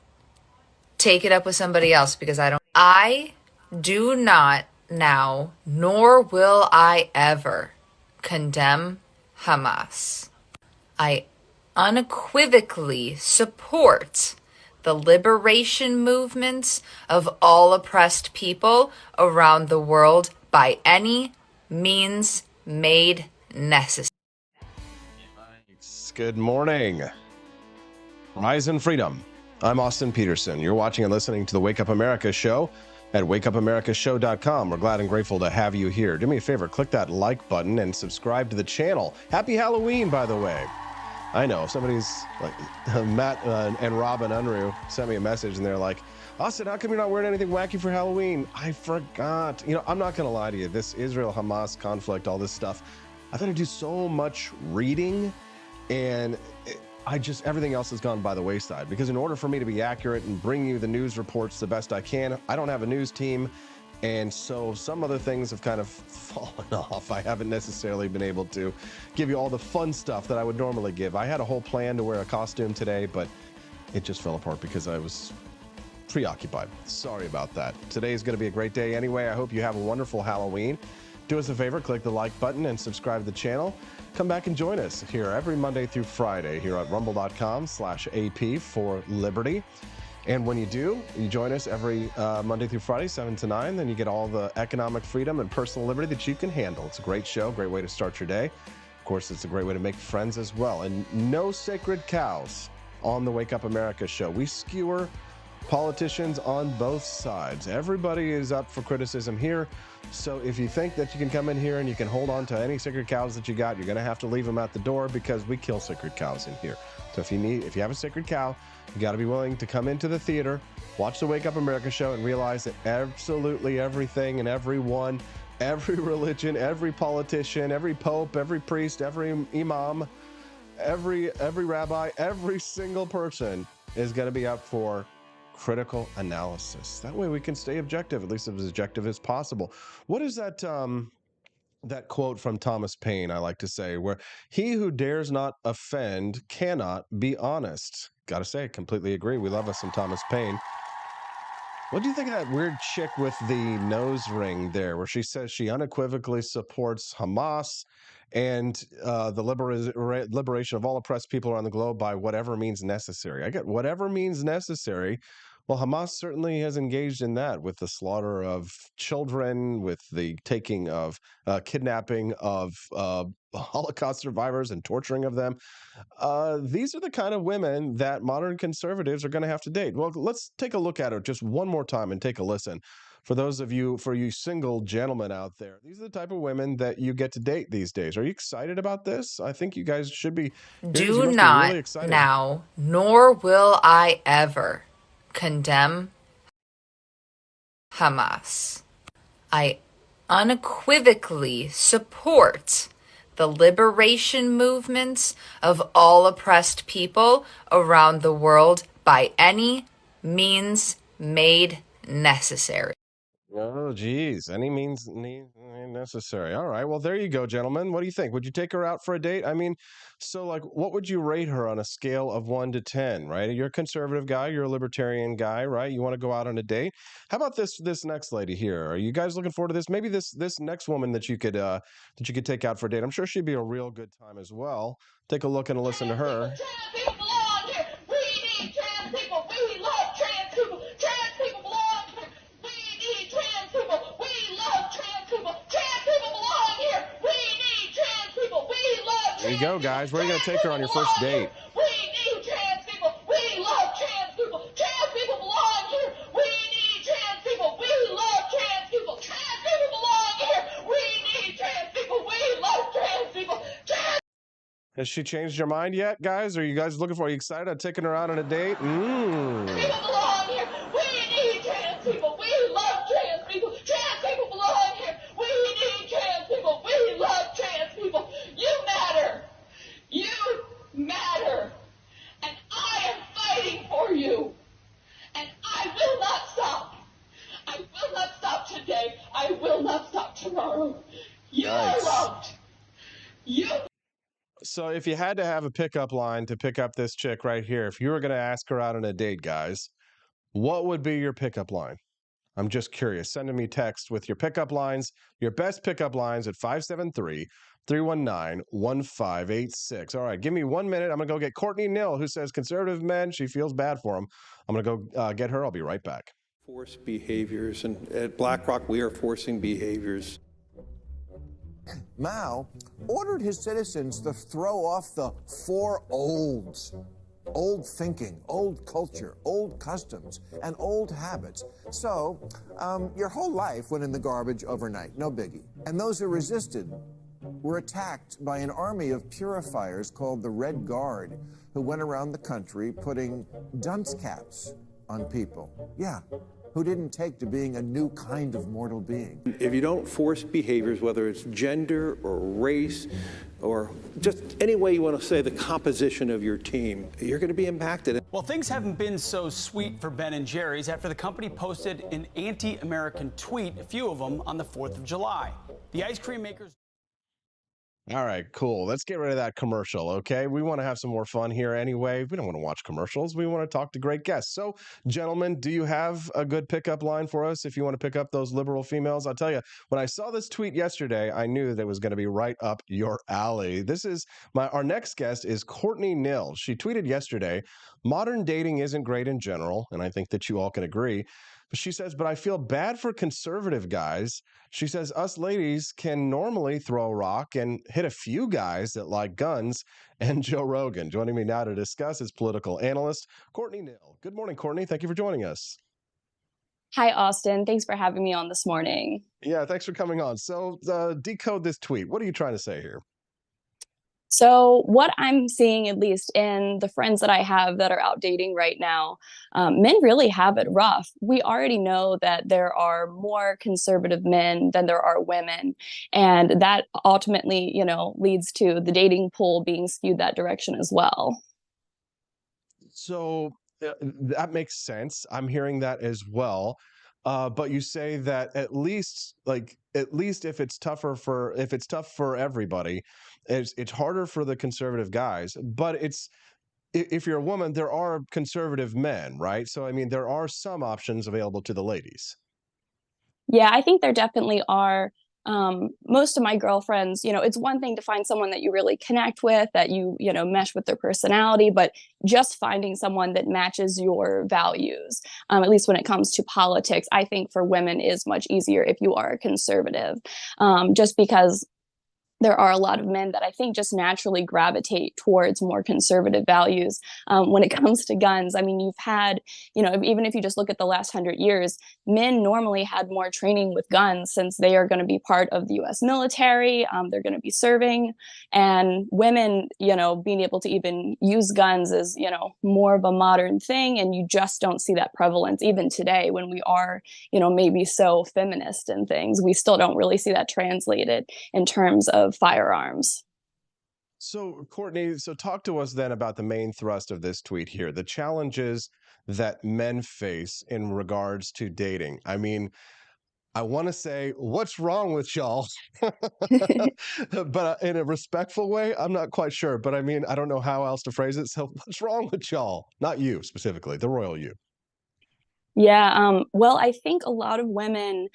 take it up with somebody else, because I do not now, nor will I ever, condemn Hamas. I unequivocally support the liberation movements of all oppressed people around the world by any means made necessary. Good morning. Rise and freedom. I'm Austin Peterson. You're watching and listening to the Wake Up America show at wakeupamericashow.com. We're glad and grateful to have you here. Do me a favor, click that like button and subscribe to the channel. Happy Halloween, by the way. I know, somebody's like, Matt and Robin Unruh sent me a message and they're like, Austin, how come you're not wearing anything wacky for Halloween? I forgot. You know, I'm not going to lie to you. This Israel-Hamas conflict, all this stuff, I've had to do so much reading, and everything else has gone by the wayside, because in order for me to be accurate and bring you the news reports the best I can, I don't have a news team. And so some other things have kind of fallen off. I haven't necessarily been able to give you all the fun stuff that I would normally give. I had a whole plan to wear a costume today, but it just fell apart because I was preoccupied. Sorry about that. Today is going to be a great day anyway. I hope you have a wonderful Halloween. Do us a favor, click the like button and subscribe to the channel. Come back and join us here every Monday through Friday here at rumble.com/AP for Liberty. And when you do, you join us every Monday through Friday, 7 to 9, then you get all the economic freedom and personal liberty that you can handle. It's a great show, great way to start your day. Of course, it's a great way to make friends as well. And no sacred cows on the Wake Up America show. We skewer politicians on both sides. Everybody is up for criticism here. So if you think that you can come in here and you can hold on to any sacred cows that you got, you're going to have to leave them at the door, because we kill sacred cows in here. So if you have a sacred cow, you got to be willing to come into the theater, watch the Wake Up America show, and realize that absolutely everything and everyone, every religion, every politician, every pope, every priest, every imam, every rabbi, every single person is going to be up for critical analysis. That way we can stay objective, at least as objective as possible. What is that that quote from Thomas Paine I like to say, where he who dares not offend cannot be honest? Gotta say, completely agree. We love us some Thomas Paine. What do you think of that weird chick with the nose ring there, where she says she unequivocally supports Hamas and the liberation of all oppressed people around the globe by whatever means necessary? I get whatever means necessary. Well, Hamas certainly has engaged in that, with the slaughter of children, with the taking of kidnapping of Holocaust survivors and torturing of them. These are the kind of women that modern conservatives are going to have to date. Well, let's take a look at it just one more time and take a listen. For you single gentlemen out there, these are the type of women that you get to date these days. Are you excited about this? I think you guys should be. Do not now, nor will I ever, condemn Hamas. I unequivocally support the liberation movements of all oppressed people around the world by any means made necessary. Oh, geez. Any means necessary. All right. Well, there you go, gentlemen. What do you think? Would you take her out for a date? I mean, so like, what would you rate her on a scale of 1 to 10, right? You're a conservative guy. You're a libertarian guy, right? You want to go out on a date. How about this next lady here? Are you guys looking forward to this? Maybe this next woman that you could take out for a date. I'm sure she'd be a real good time as well. Take a look and listen to her. There you go, guys. Where are you going to take her on your first date? We need trans people. We love trans people. Trans people belong here. We need trans people. We love trans people. Trans people belong here. We need trans people. We love trans people. Has she changed your mind yet, guys? Are you guys looking for? Are you excited about taking her out on a date? People belong here. We need trans people. We love trans people. Trans people belong here. We need trans people. We love trans people. You matter. You matter. And I am fighting for you. And I will not stop. I will not stop today. I will not stop tomorrow. You are loved. You. So if you had to have a pickup line to pick up this chick right here, if you were going to ask her out on a date, guys, what would be your pickup line? I'm just curious. Send me text with your pickup lines, your best pickup lines at 573-319-1586. All right, give me 1 minute. I'm going to go get Courtney Nill, who says conservative men, she feels bad for them. I'm going to go get her. I'll be right back. Force behaviors, and at BlackRock, we are forcing behaviors. Mao ordered his citizens to throw off the four olds. Old thinking, old culture, old customs, and old habits. So, your whole life went in the garbage overnight, no biggie. And those who resisted were attacked by an army of purifiers called the Red Guard, who went around the country putting dunce caps on people. Yeah, who didn't take to being a new kind of mortal being. If you don't force behaviors, whether it's gender or race or just any way you want to say the composition of your team, you're going to be impacted. Well, things haven't been so sweet for Ben & Jerry's after the company posted an anti-American tweet, a few of them, on the 4th of July. The ice cream makers... All right, cool. Let's get rid of that commercial, okay? We want to have some more fun here anyway. We don't want to watch commercials. We want to talk to great guests. So, gentlemen, do you have a good pickup line for us if you want to pick up those liberal females? I'll tell you, when I saw this tweet yesterday, I knew that it was going to be right up your alley. This is our next guest is Courtney Nill. She tweeted yesterday, modern dating isn't great in general, and I think that you all can agree. She says, but I feel bad for conservative guys. She says, us ladies can normally throw a rock and hit a few guys that like guns. And Joe Rogan. Joining me now to discuss is political analyst Courtney Nill. Good morning, Courtney. Thank you for joining us. Hi, Austin. Thanks for having me on this morning. Yeah, thanks for coming on. So decode this tweet. What are you trying to say here? So what I'm seeing, at least in the friends that I have that are out dating right now, men really have it rough. We already know that there are more conservative men than there are women. And that ultimately, leads to the dating pool being skewed that direction as well. So that makes sense. I'm hearing that as well. But you say that at least if it's tough for everybody, it's harder for the conservative guys. But if you're a woman, there are conservative men, right? So I mean, there are some options available to the ladies. Yeah, I think there definitely are. Most of my girlfriends, it's one thing to find someone that you really connect with, that you mesh with their personality, but just finding someone that matches your values, at least when it comes to politics, I think for women is much easier if you are a conservative, just because there are a lot of men that I think just naturally gravitate towards more conservative values when it comes to guns. I mean, you've had, even if you just look at the last 100 years, men normally had more training with guns since they are going to be part of the U.S. military. They're going to be serving. And women, being able to even use guns is, more of a modern thing. And you just don't see that prevalence even today when we are, maybe so feminist and things. We still don't really see that translated in terms of firearms. So, Courtney, talk to us then about the main thrust of this tweet here, the challenges that men face in regards to dating. I mean, I want to say, what's wrong with y'all? But in a respectful way, I'm not quite sure. But I mean, I don't know how else to phrase it. So what's wrong with y'all? Not you specifically, the royal you. Yeah, well, I think a lot of women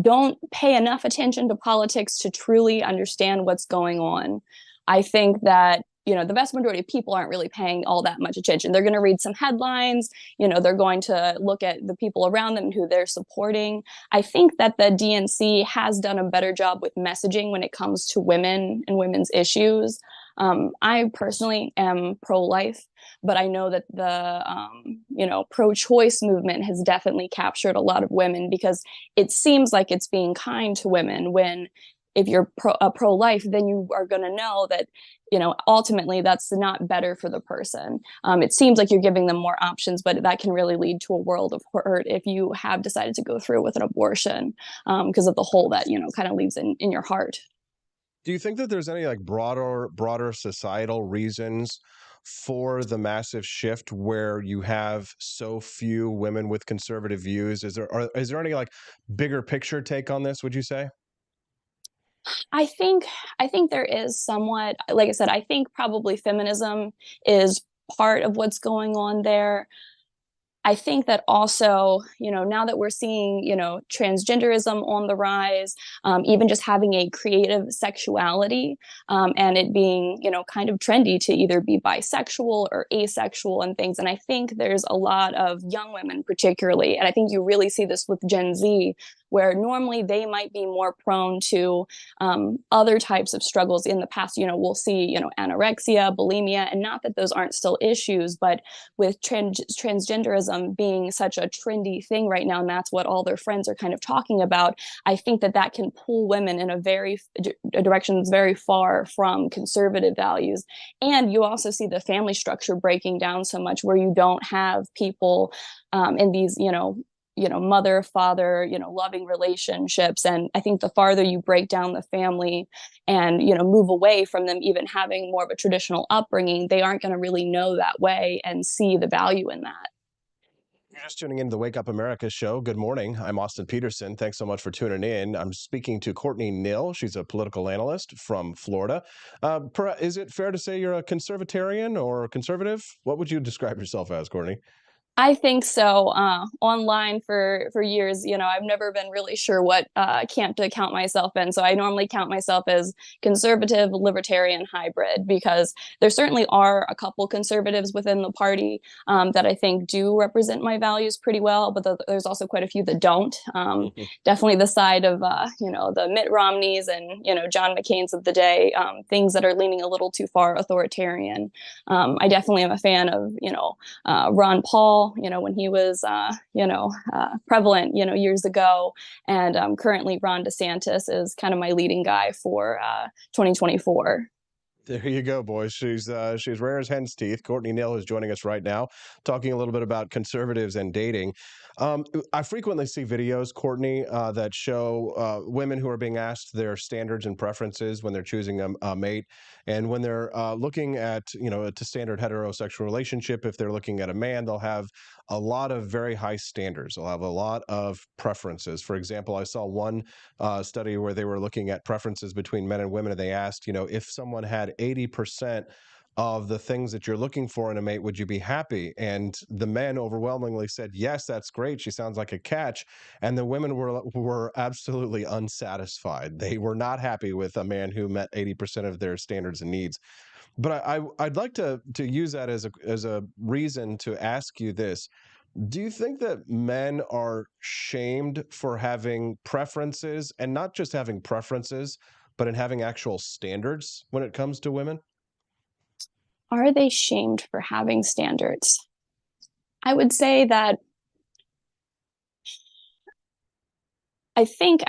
don't pay enough attention to politics to truly understand what's going on. I think that, the vast majority of people aren't really paying all that much attention. They're going to read some headlines, they're going to look at the people around them and who they're supporting. I think that the DNC has done a better job with messaging when it comes to women and women's issues. I personally am pro-life, but I know that the pro-choice movement has definitely captured a lot of women, because it seems like it's being kind to women when, if you're pro-life, then you are going to know that, ultimately that's not better for the person. It seems like you're giving them more options, but that can really lead to a world of hurt if you have decided to go through with an abortion, because of the hole that, kind of leaves in your heart. Do you think that there's any like broader societal reasons for the massive shift where you have so few women with conservative views? Is there any like bigger picture take on this, would you say? I think there is somewhat, like I said, I think probably feminism is part of what's going on there. I think that also, now that we're seeing, transgenderism on the rise, even just having a creative sexuality, and it being, kind of trendy to either be bisexual or asexual and things. And I think there's a lot of young women particularly, and I think you really see this with Gen Z, where normally they might be more prone to other types of struggles in the past. We'll see, anorexia, bulimia, and not that those aren't still issues, but with transgenderism being such a trendy thing right now, and that's what all their friends are kind of talking about, I think that can pull women in a direction that's very far from conservative values. And you also see the family structure breaking down so much, where you don't have people in these, mother, father, loving relationships. And I think the farther you break down the family and, move away from them even having more of a traditional upbringing, they aren't going to really know that way and see the value in that. You're just tuning into the Wake Up America show. Good morning. I'm Austin Peterson. Thanks so much for tuning in. I'm speaking to Courtney Nill. She's a political analyst from Florida. Is it fair to say you're a conservatarian or conservative? What would you describe yourself as, Courtney? I think so. Online for years, I've never been really sure what camp to count myself in. So I normally count myself as conservative, libertarian, hybrid, because there certainly are a couple conservatives within the party that I think do represent my values pretty well, but there's also quite a few that don't. Definitely the side of, the Mitt Romneys and, John McCain's of the day, things that are leaning a little too far authoritarian. I definitely am a fan of, Ron Paul, when he was, prevalent, years ago. And currently Ron DeSantis is kind of my leading guy for 2024. There you go, boys. She's rare as hen's teeth. Courtney Nill is joining us right now, talking a little bit about conservatives and dating. I frequently see videos, Courtney, that show women who are being asked their standards and preferences when they're choosing a mate, and when they're looking at a standard heterosexual relationship. If they're looking at a man, they'll have a lot of very high standards. They'll have a lot of preferences. For example, I saw one study where they were looking at preferences between men and women, and they asked, if someone had 80% of the things that you're looking for in a mate, would you be happy? And the men overwhelmingly said, yes, that's great. She sounds like a catch. And the women were absolutely unsatisfied. They were not happy with a man who met 80% of their standards and needs. But I'd like to use that as a reason to ask you this. Do you think that men are shamed for having preferences, and not just having preferences, but in having actual standards when it comes to women? Are they shamed for having standards? I would say that I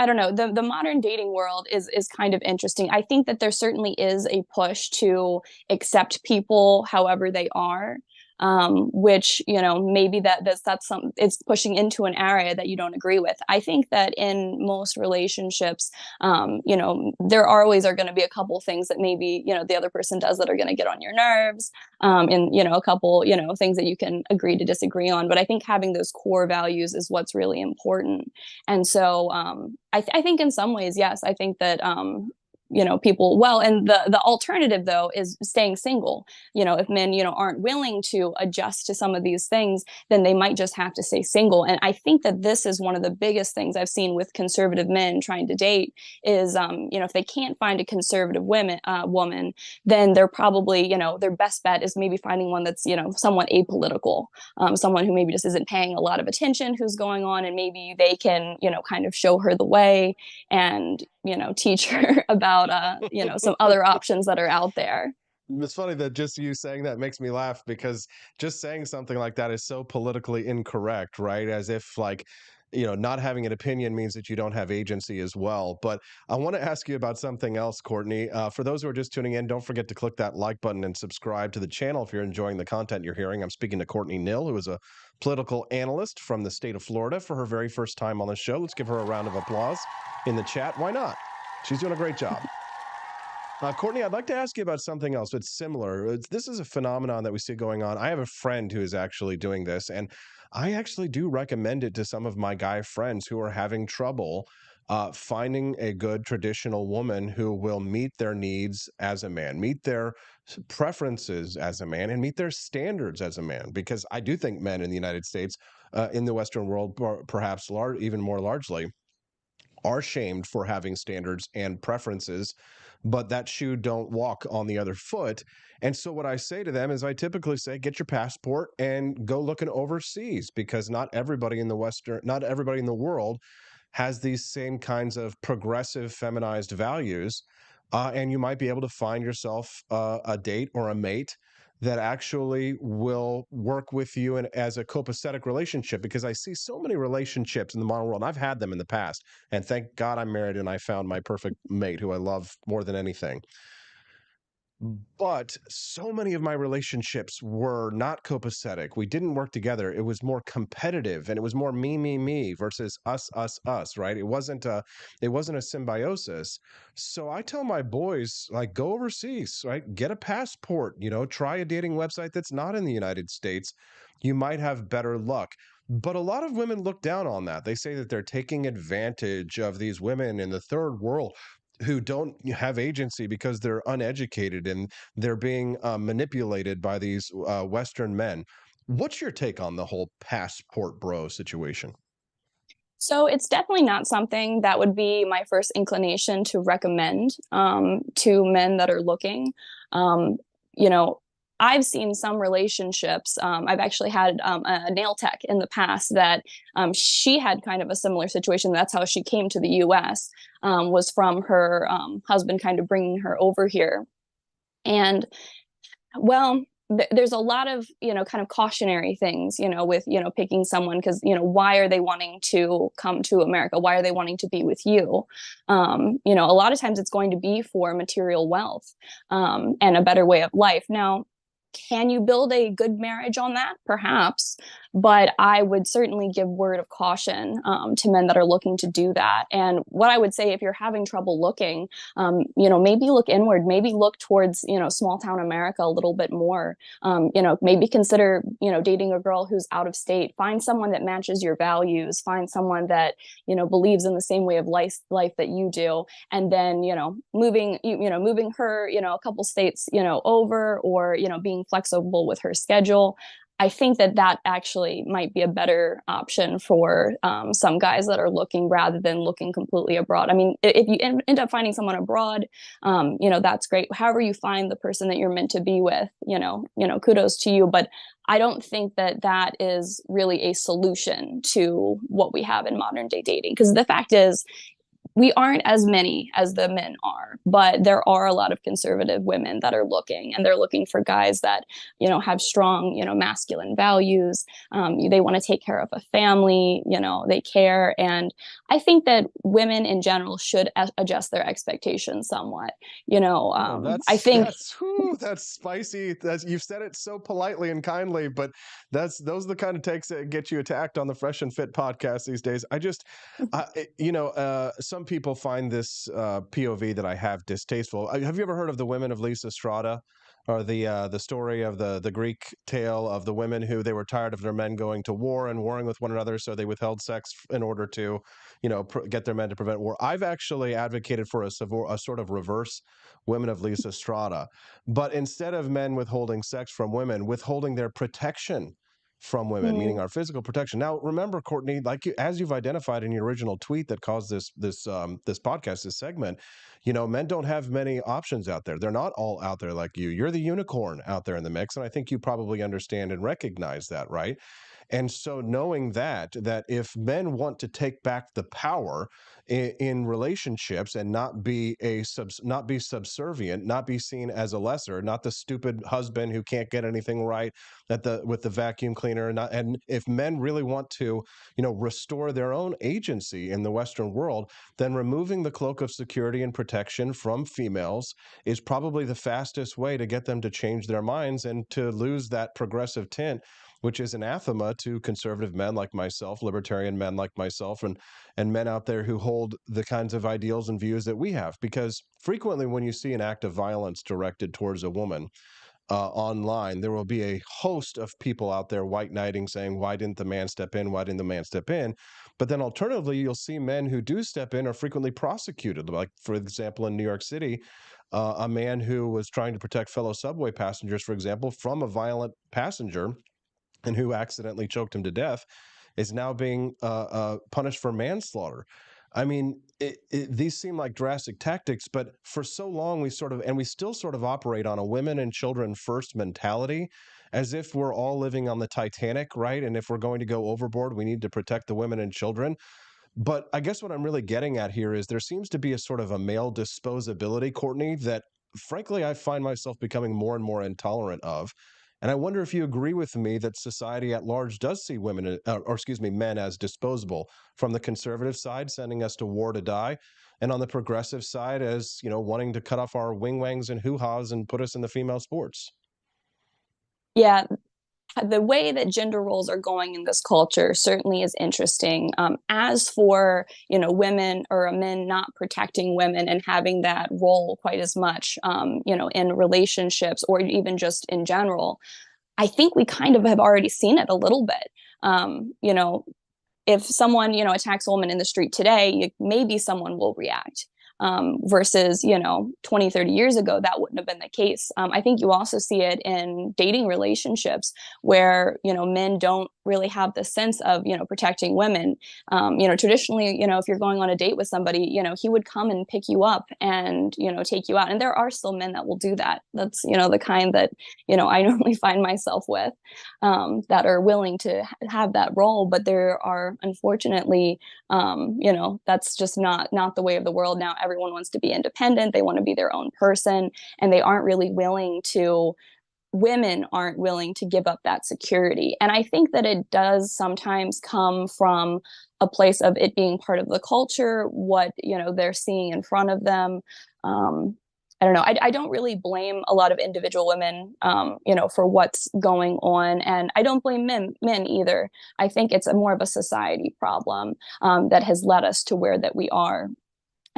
don't know, the modern dating world is kind of interesting. I think that there certainly is a push to accept people however they are. Which, maybe that's it's pushing into an area that you don't agree with. I think that in most relationships, there always are going to be a couple things that maybe, the other person does that are going to get on your nerves, and, a couple, things that you can agree to disagree on. But I think having those core values is what's really important. And so I think in some ways, yes, I think that, people, well, and the alternative though is staying single. If men, aren't willing to adjust to some of these things, then they might just have to stay single. And I think that this is one of the biggest things I've seen with conservative men trying to date is, if they can't find a conservative woman, then they're probably, their best bet is maybe finding one that's, somewhat apolitical, someone who maybe just isn't paying a lot of attention, who's going on, and maybe they can, kind of show her the way and, teach her about, some other options that are out there. It's funny that just you saying that makes me laugh because just saying something like that is so politically incorrect, right? As if like, not having an opinion means that you don't have agency as well. But I want to ask you about something else, Courtney. For those who are just tuning in, don't forget to click that like button and subscribe to the channel if you're enjoying the content you're hearing. I'm speaking to Courtney Nill, who is a political analyst from the state of Florida for her very first time on the show. Let's give her a round of applause in the chat. Why not? She's doing a great job. Courtney, I'd like to ask you about something else. It's similar. This is a phenomenon that we see going on. I have a friend who is actually doing this, and I actually do recommend it to some of my guy friends who are having trouble finding a good traditional woman who will meet their needs as a man, meet their preferences as a man, and meet their standards as a man. Because I do think men in the United States, in the Western world, perhaps even more largely, are shamed for having standards and preferences, but that shoe don't walk on the other foot. And so what I say to them is I typically say, get your passport and go looking overseas, because not everybody in the world has these same kinds of progressive feminized values. And you might be able to find yourself a date or a mate that actually will work with you as a copacetic relationship, because I see so many relationships in the modern world. I've had them in the past, and thank God I'm married and I found my perfect mate who I love more than anything. But so many of my relationships were not copacetic. We didn't work together. It was more competitive, and it was more me versus us, right? It wasn't a symbiosis. So I tell my boys, like, go overseas, right? Get a passport, try a dating website that's not in the United States. You might have better luck. But a lot of women look down on that. They say that they're taking advantage of these women in the third world who don't have agency because they're uneducated and they're being manipulated by these Western men. What's your take on the whole passport bro situation? So it's definitely not something that would be my first inclination to recommend to men that are looking. You know, I've seen some relationships. I've actually had a nail tech in the past that she had kind of a similar situation. That's how she came to the U.S. Was from her husband kind of bringing her over here. And well, there's a lot of, kind of cautionary things, with, picking someone because, why are they wanting to come to America? Why are they wanting to be with you? A lot of times it's going to be for material wealth and a better way of life. Now, can you build a good marriage on that? Perhaps, but I would certainly give word of caution to men that are looking to do that. And what I would say, if you're having trouble looking, maybe look inward, maybe look towards, small town America a little bit more. Maybe consider, dating a girl who's out of state. Find someone that matches your values. Find someone that, believes in the same way of life that you do. And then, moving her, a couple states, over, or, being flexible with her schedule. I think that actually might be a better option for some guys that are looking, rather than looking completely abroad. I mean, if you end up finding someone abroad, that's great. However you find the person that you're meant to be with, kudos to you. But I don't think that is really a solution to what we have in modern day dating. Because the fact is, we aren't as many as the men are, but there are a lot of conservative women that are looking, and they're looking for guys that, have strong, masculine values. They want to take care of a family, they care. And I think that women in general should adjust their expectations somewhat. I think that's spicy. You've said it so politely and kindly, but those are the kind of takes that get you attacked on the Fresh and Fit podcast these days. Some people find this POV that I have distasteful. Have you ever heard of the women of Lisa Strada, or the story of the Greek tale of the women who they were tired of their men going to war and warring with one another, so they withheld sex in order to, get their men to prevent war? I've actually advocated for a sort of reverse women of Lisa Strada, but instead of men withholding sex from women, withholding their protection from women, meaning our physical protection. Now, remember, Courtney, as you've identified in your original tweet that caused this podcast, this segment, men don't have many options out there. They're not all out there like you. You're the unicorn out there in the mix, and I think you probably understand and recognize that, right? And so knowing that if men want to take back the power in relationships and not be subservient, not be seen as a lesser, not the stupid husband who can't get anything right with the vacuum cleaner, and if men really want to, restore their own agency in the Western world, then removing the cloak of security and protection from females is probably the fastest way to get them to change their minds and to lose that progressive tint, which is anathema to conservative men like myself, libertarian men like myself, and men out there who hold the kinds of ideals and views that we have. Because frequently when you see an act of violence directed towards a woman online, there will be a host of people out there white knighting, saying, why didn't the man step in? Why didn't the man step in? But then alternatively, you'll see men who do step in are frequently prosecuted. Like, for example, in New York City, a man who was trying to protect fellow subway passengers, for example, from a violent passenger and who accidentally choked him to death, is now being punished for manslaughter. I mean, these seem like drastic tactics, but for so long we still sort of operate on a women and children first mentality, as if we're all living on the Titanic, right? And if we're going to go overboard, we need to protect the women and children. But I guess what I'm really getting at here is there seems to be a sort of a male disposability, Courtney, that frankly I find myself becoming more and more intolerant of. And I wonder if you agree with me that society at large does see men as disposable, from the conservative side, sending us to war to die, and on the progressive side as, wanting to cut off our wing-wangs and hoo-has and put us in the female sports. Yeah, the way that gender roles are going in this culture certainly is interesting. As for, women or men not protecting women and having that role quite as much, in relationships or even just in general, I think we kind of have already seen it a little bit. If someone, attacks a woman in the street today, maybe someone will react. Versus, 20, 30 years ago, that wouldn't have been the case. I think you also see it in dating relationships where, men don't really have the sense of, protecting women. Traditionally, if you're going on a date with somebody, he would come and pick you up and, take you out. And there are still men that will do that. That's, the kind that, I normally find myself with, that are willing to have that role. But there are, unfortunately, that's just not the way of the world now. Everyone wants to be independent. They want to be their own person, and women aren't willing to give up that security. And I think that it does sometimes come from a place of it being part of the culture, what, they're seeing in front of them. I don't know. I don't really blame a lot of individual women, for what's going on. And I don't blame men either. I think it's more of a society problem that has led us to where that we are.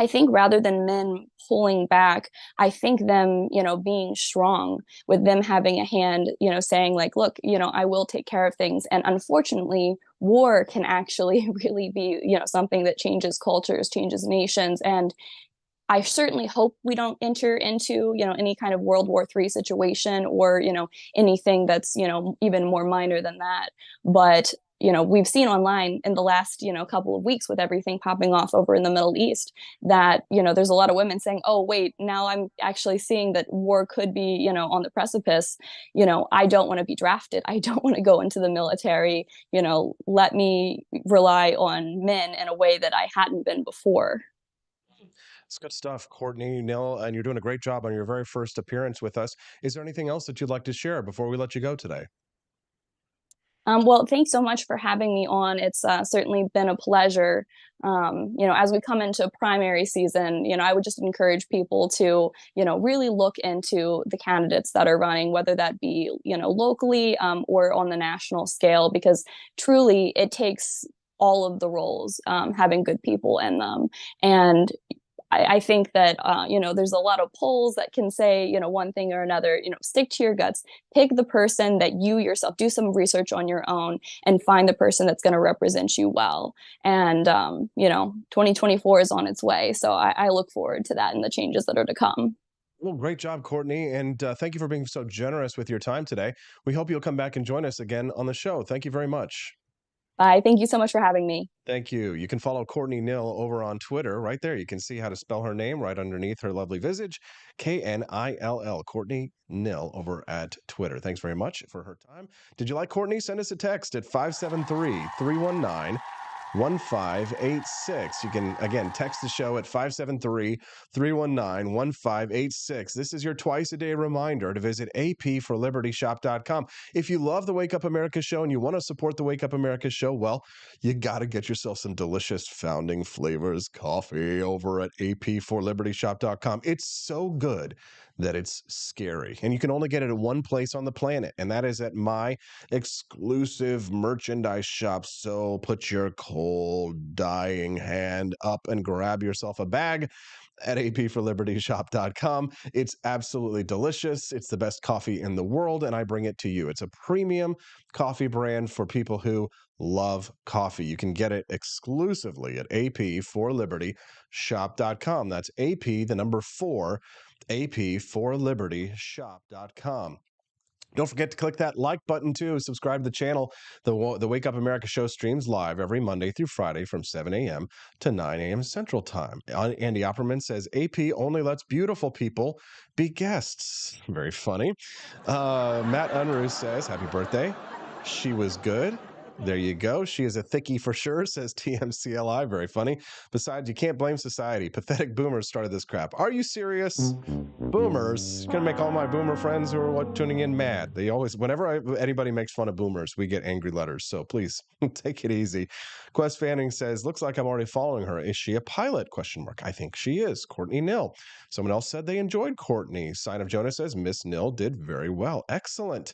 I think rather than men pulling back, I think them, being strong, with them having a hand, saying like, look, I will take care of things. And unfortunately, war can actually really be, something that changes cultures, changes nations. And I certainly hope we don't enter into, any kind of World War III situation or, anything that's, even more minor than that. But we've seen online in the last, couple of weeks with everything popping off over in the Middle East that, there's a lot of women saying, oh, wait, now I'm actually seeing that war could be, on the precipice. I don't want to be drafted. I don't want to go into the military. Let me rely on men in a way that I hadn't been before. It's good stuff, Courtney, Neil, and you're doing a great job on your very first appearance with us. Is there anything else that you'd like to share before we let you go today? Well, thanks so much for having me on. It's certainly been a pleasure. As we come into primary season, I would just encourage people to, really look into the candidates that are running, whether that be, locally or on the national scale, because truly it takes all of the roles having good people in them. And I think that, there's a lot of polls that can say, one thing or another, stick to your guts, pick the person that you yourself, do some research on your own and find the person that's going to represent you well. And, 2024 is on its way. So I look forward to that and the changes that are to come. Well, great job, Courtney. And thank you for being so generous with your time today. We hope you'll come back and join us again on the show. Thank you very much. Bye. Thank you so much for having me. Thank you. You can follow Courtney Nill over on Twitter right there. You can see how to spell her name right underneath her lovely visage. Knill, Courtney Nill over at Twitter. Thanks very much for her time. Did you like Courtney? Send us a text at 573-319-1586. You can, again, text the show at 573-319-1586. This is your twice-a-day reminder to visit apforlibertyshop.com. If you love the Wake Up America show and you want to support the Wake Up America show, well, you got to get yourself some delicious Founding Flavors coffee over at apforlibertyshop.com. It's so good that it's scary. And you can only get it at one place on the planet, and that is at my exclusive merchandise shop. So put your cold, dying hand up and grab yourself a bag at apforlibertyshop.com. It's absolutely delicious. It's the best coffee in the world, and I bring it to you. It's a premium coffee brand for people who love coffee. You can get it exclusively at apforlibertyshop.com. That's AP, the number 4, apforlibertyshop.com. Don't forget to click that like button too. Subscribe to the channel. The Wake Up America show streams live every Monday through Friday from 7 a.m. to 9 a.m. Central Time. Andy Opperman says, AP only lets beautiful people be guests. Very funny. Matt Unruh says, happy birthday. She was good. There you go. She is a thickie for sure, says TMCLI. Very funny. Besides, you can't blame society. Pathetic boomers started this crap. Are you serious? Boomers. Gonna make all my boomer friends who are tuning in mad. They always, whenever anybody makes fun of boomers, we get angry letters. So please take it easy. Quest Fanning says, looks like I'm already following her. Is she a pilot? ? I think she is. Courtney Nill. Someone else said they enjoyed Courtney. Sign of Jonah says, Miss Nill did very well. Excellent.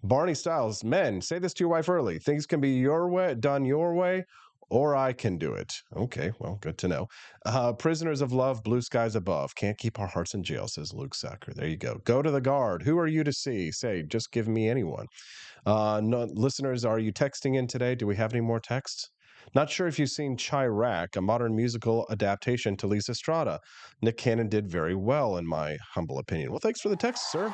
Barney Styles, men, say this to your wife early. Things can be done your way, or I can do it. Okay, well, good to know. Prisoners of love, blue skies above. Can't keep our hearts in jail, says Luke Sacker. There you go. Go to the guard. Who are you to see? Say, just give me anyone. No, listeners, are you texting in today? Do we have any more texts? Not sure if you've seen Chirac, a modern musical adaptation to Lisa Strada. Nick Cannon did very well, in my humble opinion. Well, thanks for the text, sir.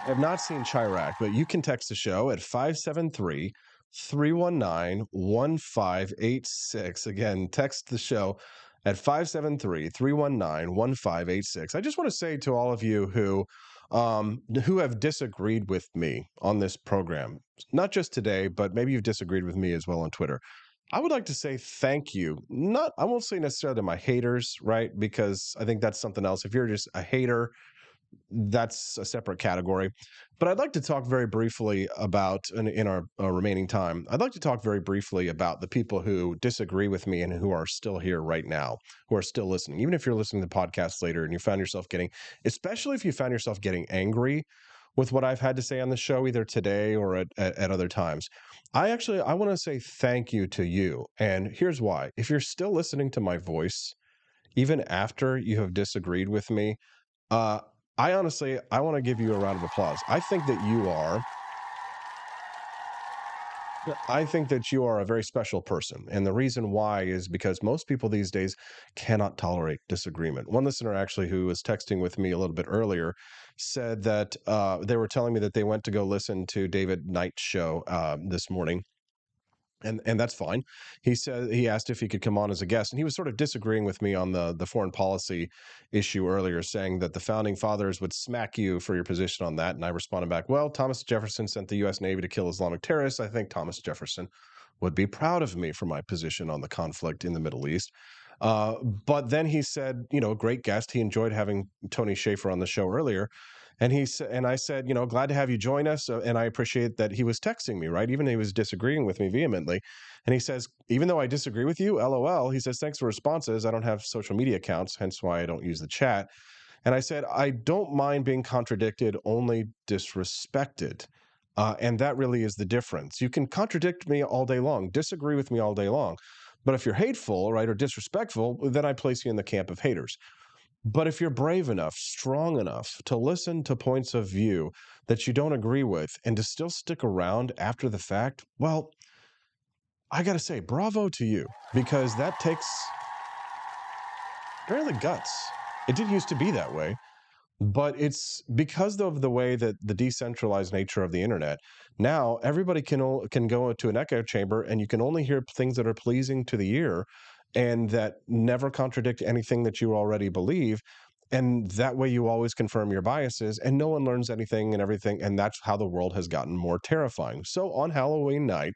I have not seen Chirac, but you can text the show at 573-319-1586. Again, text the show at 573-319-1586. I just want to say to all of you who have disagreed with me on this program, not just today, but maybe you've disagreed with me as well on Twitter. I would like to say thank you. I won't say necessarily to my haters, right? Because I think that's something else. If you're just a hater, that's a separate category. But I'd like to talk very briefly about, in our remaining time, I'd like to talk very briefly about the people who disagree with me and who are still here right now, who are still listening. Even if you're listening to the podcast later and you found yourself especially if you found yourself getting angry with what I've had to say on the show, either today or at other times. I want to say thank you to you. And here's why. If you're still listening to my voice, even after you have disagreed with me, I want to give you a round of applause. I think that you are a very special person. And the reason why is because most people these days cannot tolerate disagreement. One listener actually who was texting with me a little bit earlier said that they were telling me that they went to go listen to David Knight's show this morning. And that's fine. He asked if he could come on as a guest, and he was sort of disagreeing with me on the foreign policy issue earlier, saying that the founding fathers would smack you for your position on that. And I responded back, well, Thomas Jefferson sent the U.S. Navy to kill Islamic terrorists. I think Thomas Jefferson would be proud of me for my position on the conflict in the Middle East. But then he said, great guest. He enjoyed having Tony Shaffer on the show earlier. And I said, glad to have you join us. And I appreciate that he was texting me, right? Even though he was disagreeing with me vehemently. And he says, even though I disagree with you, LOL, he says, thanks for responses. I don't have social media accounts, hence why I don't use the chat. And I said, I don't mind being contradicted, only disrespected. And that really is the difference. You can contradict me all day long, disagree with me all day long. But if you're hateful, right, or disrespectful, then I place you in the camp of haters. But if you're brave enough, strong enough to listen to points of view that you don't agree with and to still stick around after the fact, well, I got to say, bravo to you, because that takes apparently guts. It didn't used to be that way. But it's because of the way that the decentralized nature of the internet. Now everybody can go into an echo chamber, and you can only hear things that are pleasing to the ear, and that never contradict anything that you already believe. And that way you always confirm your biases, and no one learns anything and everything. And that's how the world has gotten more terrifying. So on Halloween night,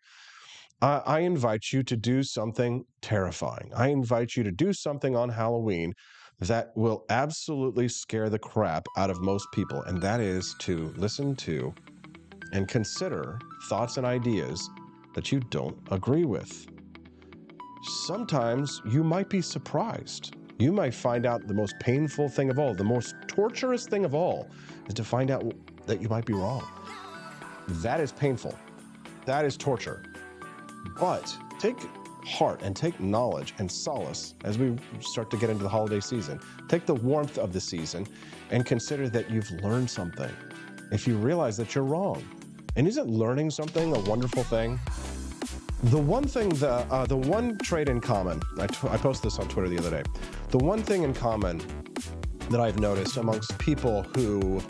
I invite you to do something terrifying. I invite you to do something on Halloween that will absolutely scare the crap out of most people. And that is to listen to and consider thoughts and ideas that you don't agree with. Sometimes you might be surprised. You might find out the most painful thing of all, the most torturous thing of all, is to find out that you might be wrong. That is painful. That is torture. But take heart and take knowledge and solace as we start to get into the holiday season. Take the warmth of the season and consider that you've learned something. If you realize that you're wrong. And isn't learning something a wonderful thing? The one thing, the one trait in common, I posted this on Twitter the other day. The one thing in common that I've noticed amongst people who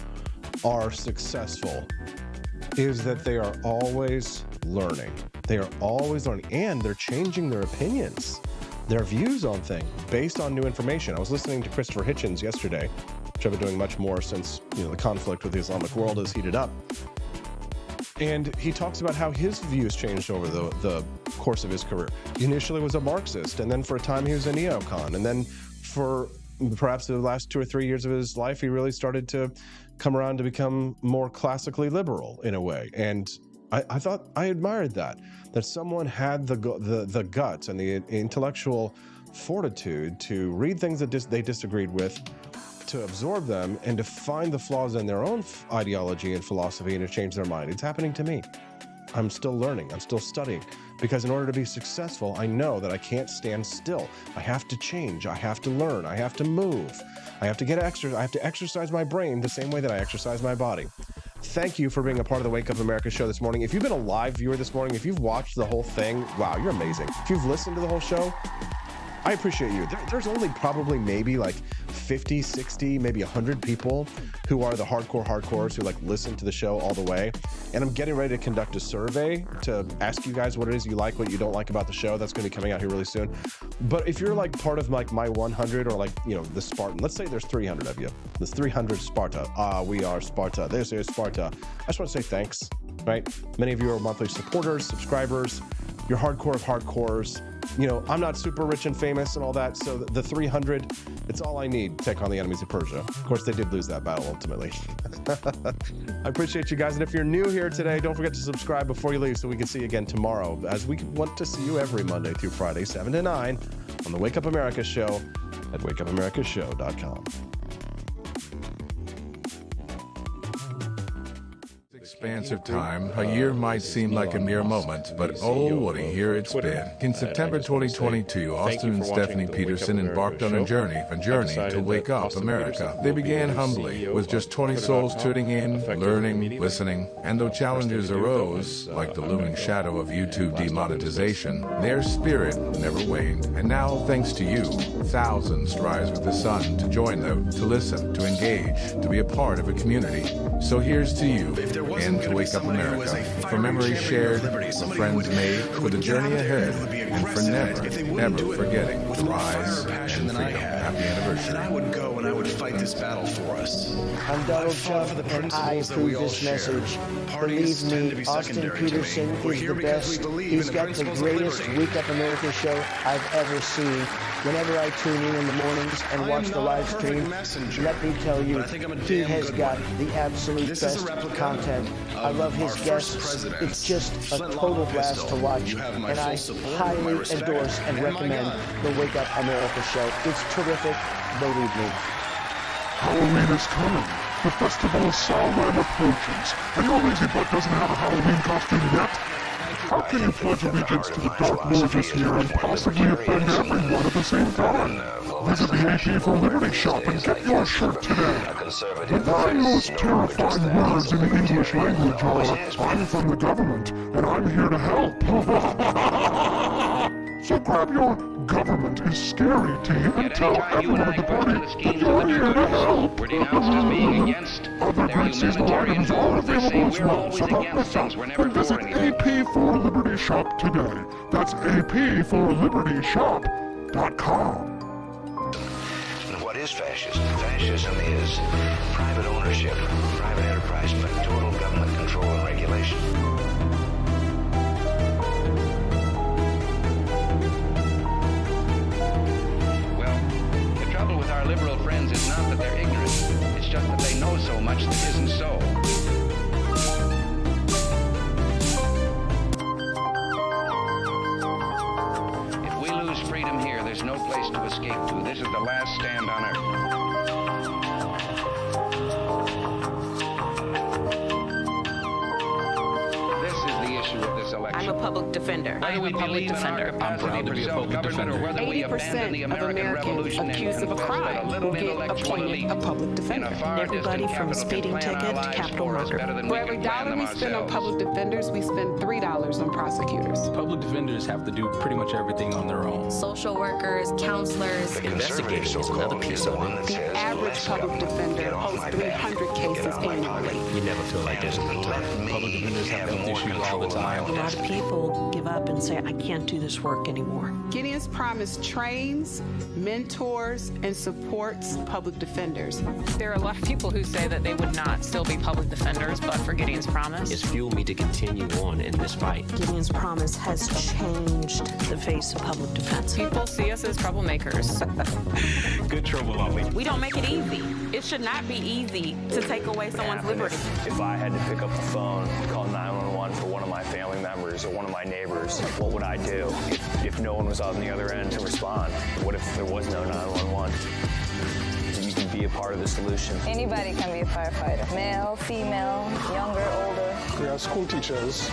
are successful is that they are always learning. They are always learning, and they're changing their opinions, their views on things based on new information. I was listening to Christopher Hitchens yesterday, which I've been doing much more since the conflict with the Islamic world has heated up. And he talks about how his views changed over the course of his career. He initially was a Marxist, and then for a time he was a neocon, and then for perhaps the last 2 or 3 years of his life, he really started to come around to become more classically liberal in a way. And I thought I admired that someone had the guts and the intellectual fortitude to read things that they disagreed with, to absorb them, and to find the flaws in their own ideology and philosophy and to change their mind. It's happening to me. I'm still learning. I'm still studying. Because in order to be successful, I know that I can't stand still. I have to change. I have to learn. I have to move. I have to get exercise. I have to exercise my brain the same way that I exercise my body. Thank you for being a part of the Wake Up America show this morning. If you've been a live viewer this morning, if you've watched the whole thing, wow, you're amazing. If you've listened to the whole show, I appreciate you. There's only probably maybe like 50, 60, maybe 100 people who are the hardcores who like listen to the show all the way. And I'm getting ready to conduct a survey to ask you guys what it is you like, what you don't like about the show. That's going to be coming out here really soon. But if you're like part of like my 100 or like, the Spartan, let's say there's 300 of you. There's 300 Sparta. We are Sparta. This is Sparta. I just want to say thanks, right? Many of you are monthly supporters, subscribers. You're hardcore of hardcores. I'm not super rich and famous and all that, so the 300, it's all I need to take on the enemies of Persia. Of course, they did lose that battle ultimately. I appreciate you guys, and if you're new here today, don't forget to subscribe before you leave so we can see you again tomorrow, as we want to see you every Monday through Friday, 7 to 9, on the Wake Up America show at wakeupAmericaShow.com. Expanse of time, a year might seem like a mere moment, but oh, what a year it's been. In September 2022, Austin and Stephanie Peterson embarked on a journey to wake up America. They began humbly, with just 20 souls tuning in, learning, listening, and though challenges arose, like the looming shadow of YouTube demonetization, their spirit never waned. And now, thanks to you, thousands rise with the sun to join them, to listen, to engage, to be a part of a community. So here's to you, and to Wake Up America, for memories shared, for friends made, for the journey ahead, and for never, ever forgetting to rise and freedom. Happy anniversary. I would go and I would fight this battle for us. I'm Donald Trump, and I approve this message. Believe me, Austin Peterson is the best. He's got the greatest Wake Up America show I've ever seen. Whenever I tune in the mornings and watch the live stream, let me tell you, he has got the absolute best content. I love his guests. It's just a total blast to watch, and I highly endorse and recommend the Wake Up America show. It's terrific, believe me. Halloween is coming. The festival of Samhain approaches, and your lazy butt doesn't have a Halloween costume yet? How can you pledge allegiance to the Dark Lord this year and possibly offend everyone at the same time? Visit the AP for Liberty shop and get your shirt today. The very most terrifying words in the English language are, I'm from the government, and I'm here to help. So grab your government is scary team and tell everyone at the party that you're here to help. We're denounced as being against Other their great seasonal humanitarian items are goals. They say available as we're well, always so don't against miss out. things. We're never And visit for anything. AP for Liberty Shop today. That's AP4LibertyShop.com. What is fascism? Fascism is private ownership, private enterprise, but total government control and regulation. Well, the trouble with our liberal friends is not that they're ignorant. It's just that they know so much that isn't so. If we lose freedom here, there's no place to escape to. This is the last stand on earth. This is the issue of this election. I'm a public defender. Whether we believe in our capacity for self-government or whether we abandon the 80% of American Americans Revolution accused and of a confess that crime a little will get intellectual appointed elite a public in defender. a far Everybody distant from capital speeding can plan ticket our to lives capital for us murder. better than For we every can plan dollar them we spend on ourselves. public defenders, we spend $3 on prosecutors. Public defenders have to do pretty much everything on their own. Social workers, counselors. Investigating is another piece of one that The says average less public government, defender get off hosts my 300 back, cases get off my annually. property. You never feel like there's enough time. Public defenders have health issues all the time. A lot of people give up and say, I can't do this work anymore. Gideon's Promise trains, mentors, and supports public defenders. There are a lot of people who say that they would not still be public defenders, but for Gideon's Promise. It's fueled me to continue on in this fight. Gideon's Promise has changed the face of public defense. People see us as troublemakers. Good trouble, Ollie. We don't make it easy. It should not be easy to take away someone's liberty. If I had to pick up the phone, call 911 for one of my family members or one of my neighbors, what would I do if no one was on the other end to respond? What if there was no 911? You can be a part of the solution. Anybody can be a firefighter. Male, female, younger, older. We have school teachers.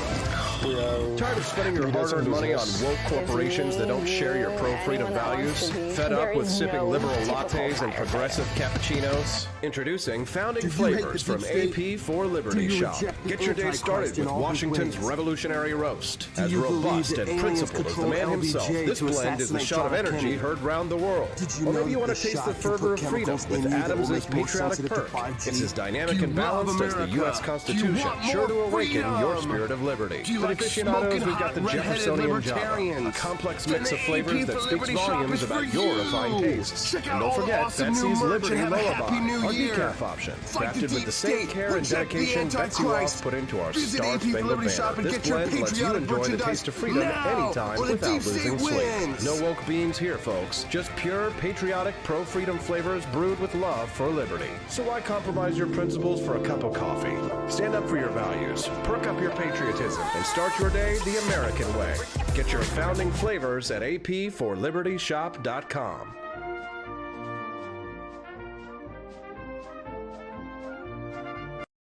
We have Tired of spending your hard-earned money on woke corporations that don't share your pro-freedom values? Fed up with sipping liberal lattes and progressive cappuccinos? Introducing Founding Flavors from AP for Liberty Shop. Get your day started with Washington's Revolutionary Roast. As robust and principled as the man himself, this blend is the shot of energy heard round the world. Or maybe you want to taste the fervor of freedom with Adams' patriotic perk. It's as dynamic and balanced as the U.S. Constitution, sure to awaken your spirit of liberty. For the aficionados, we've got the Jeffersonian Java, a complex mix of flavors that speaks volumes about your refined tastes. And don't forget Betsy's Liberty Lullaby, our decaf option, crafted with the same care and dedication Betsy Ross put into our Star-Spangled Banner. This blend lets you enjoy the taste of freedom anytime without losing sleep. No woke beans here, folks. Just pure, patriotic, pro-freedom flavors brewed with love for liberty. So why compromise your principles for a cup of coffee? Stand up for your values, perk up your patriotism, and start your day the American way. Get your founding flavors at AP4LibertyShop.com.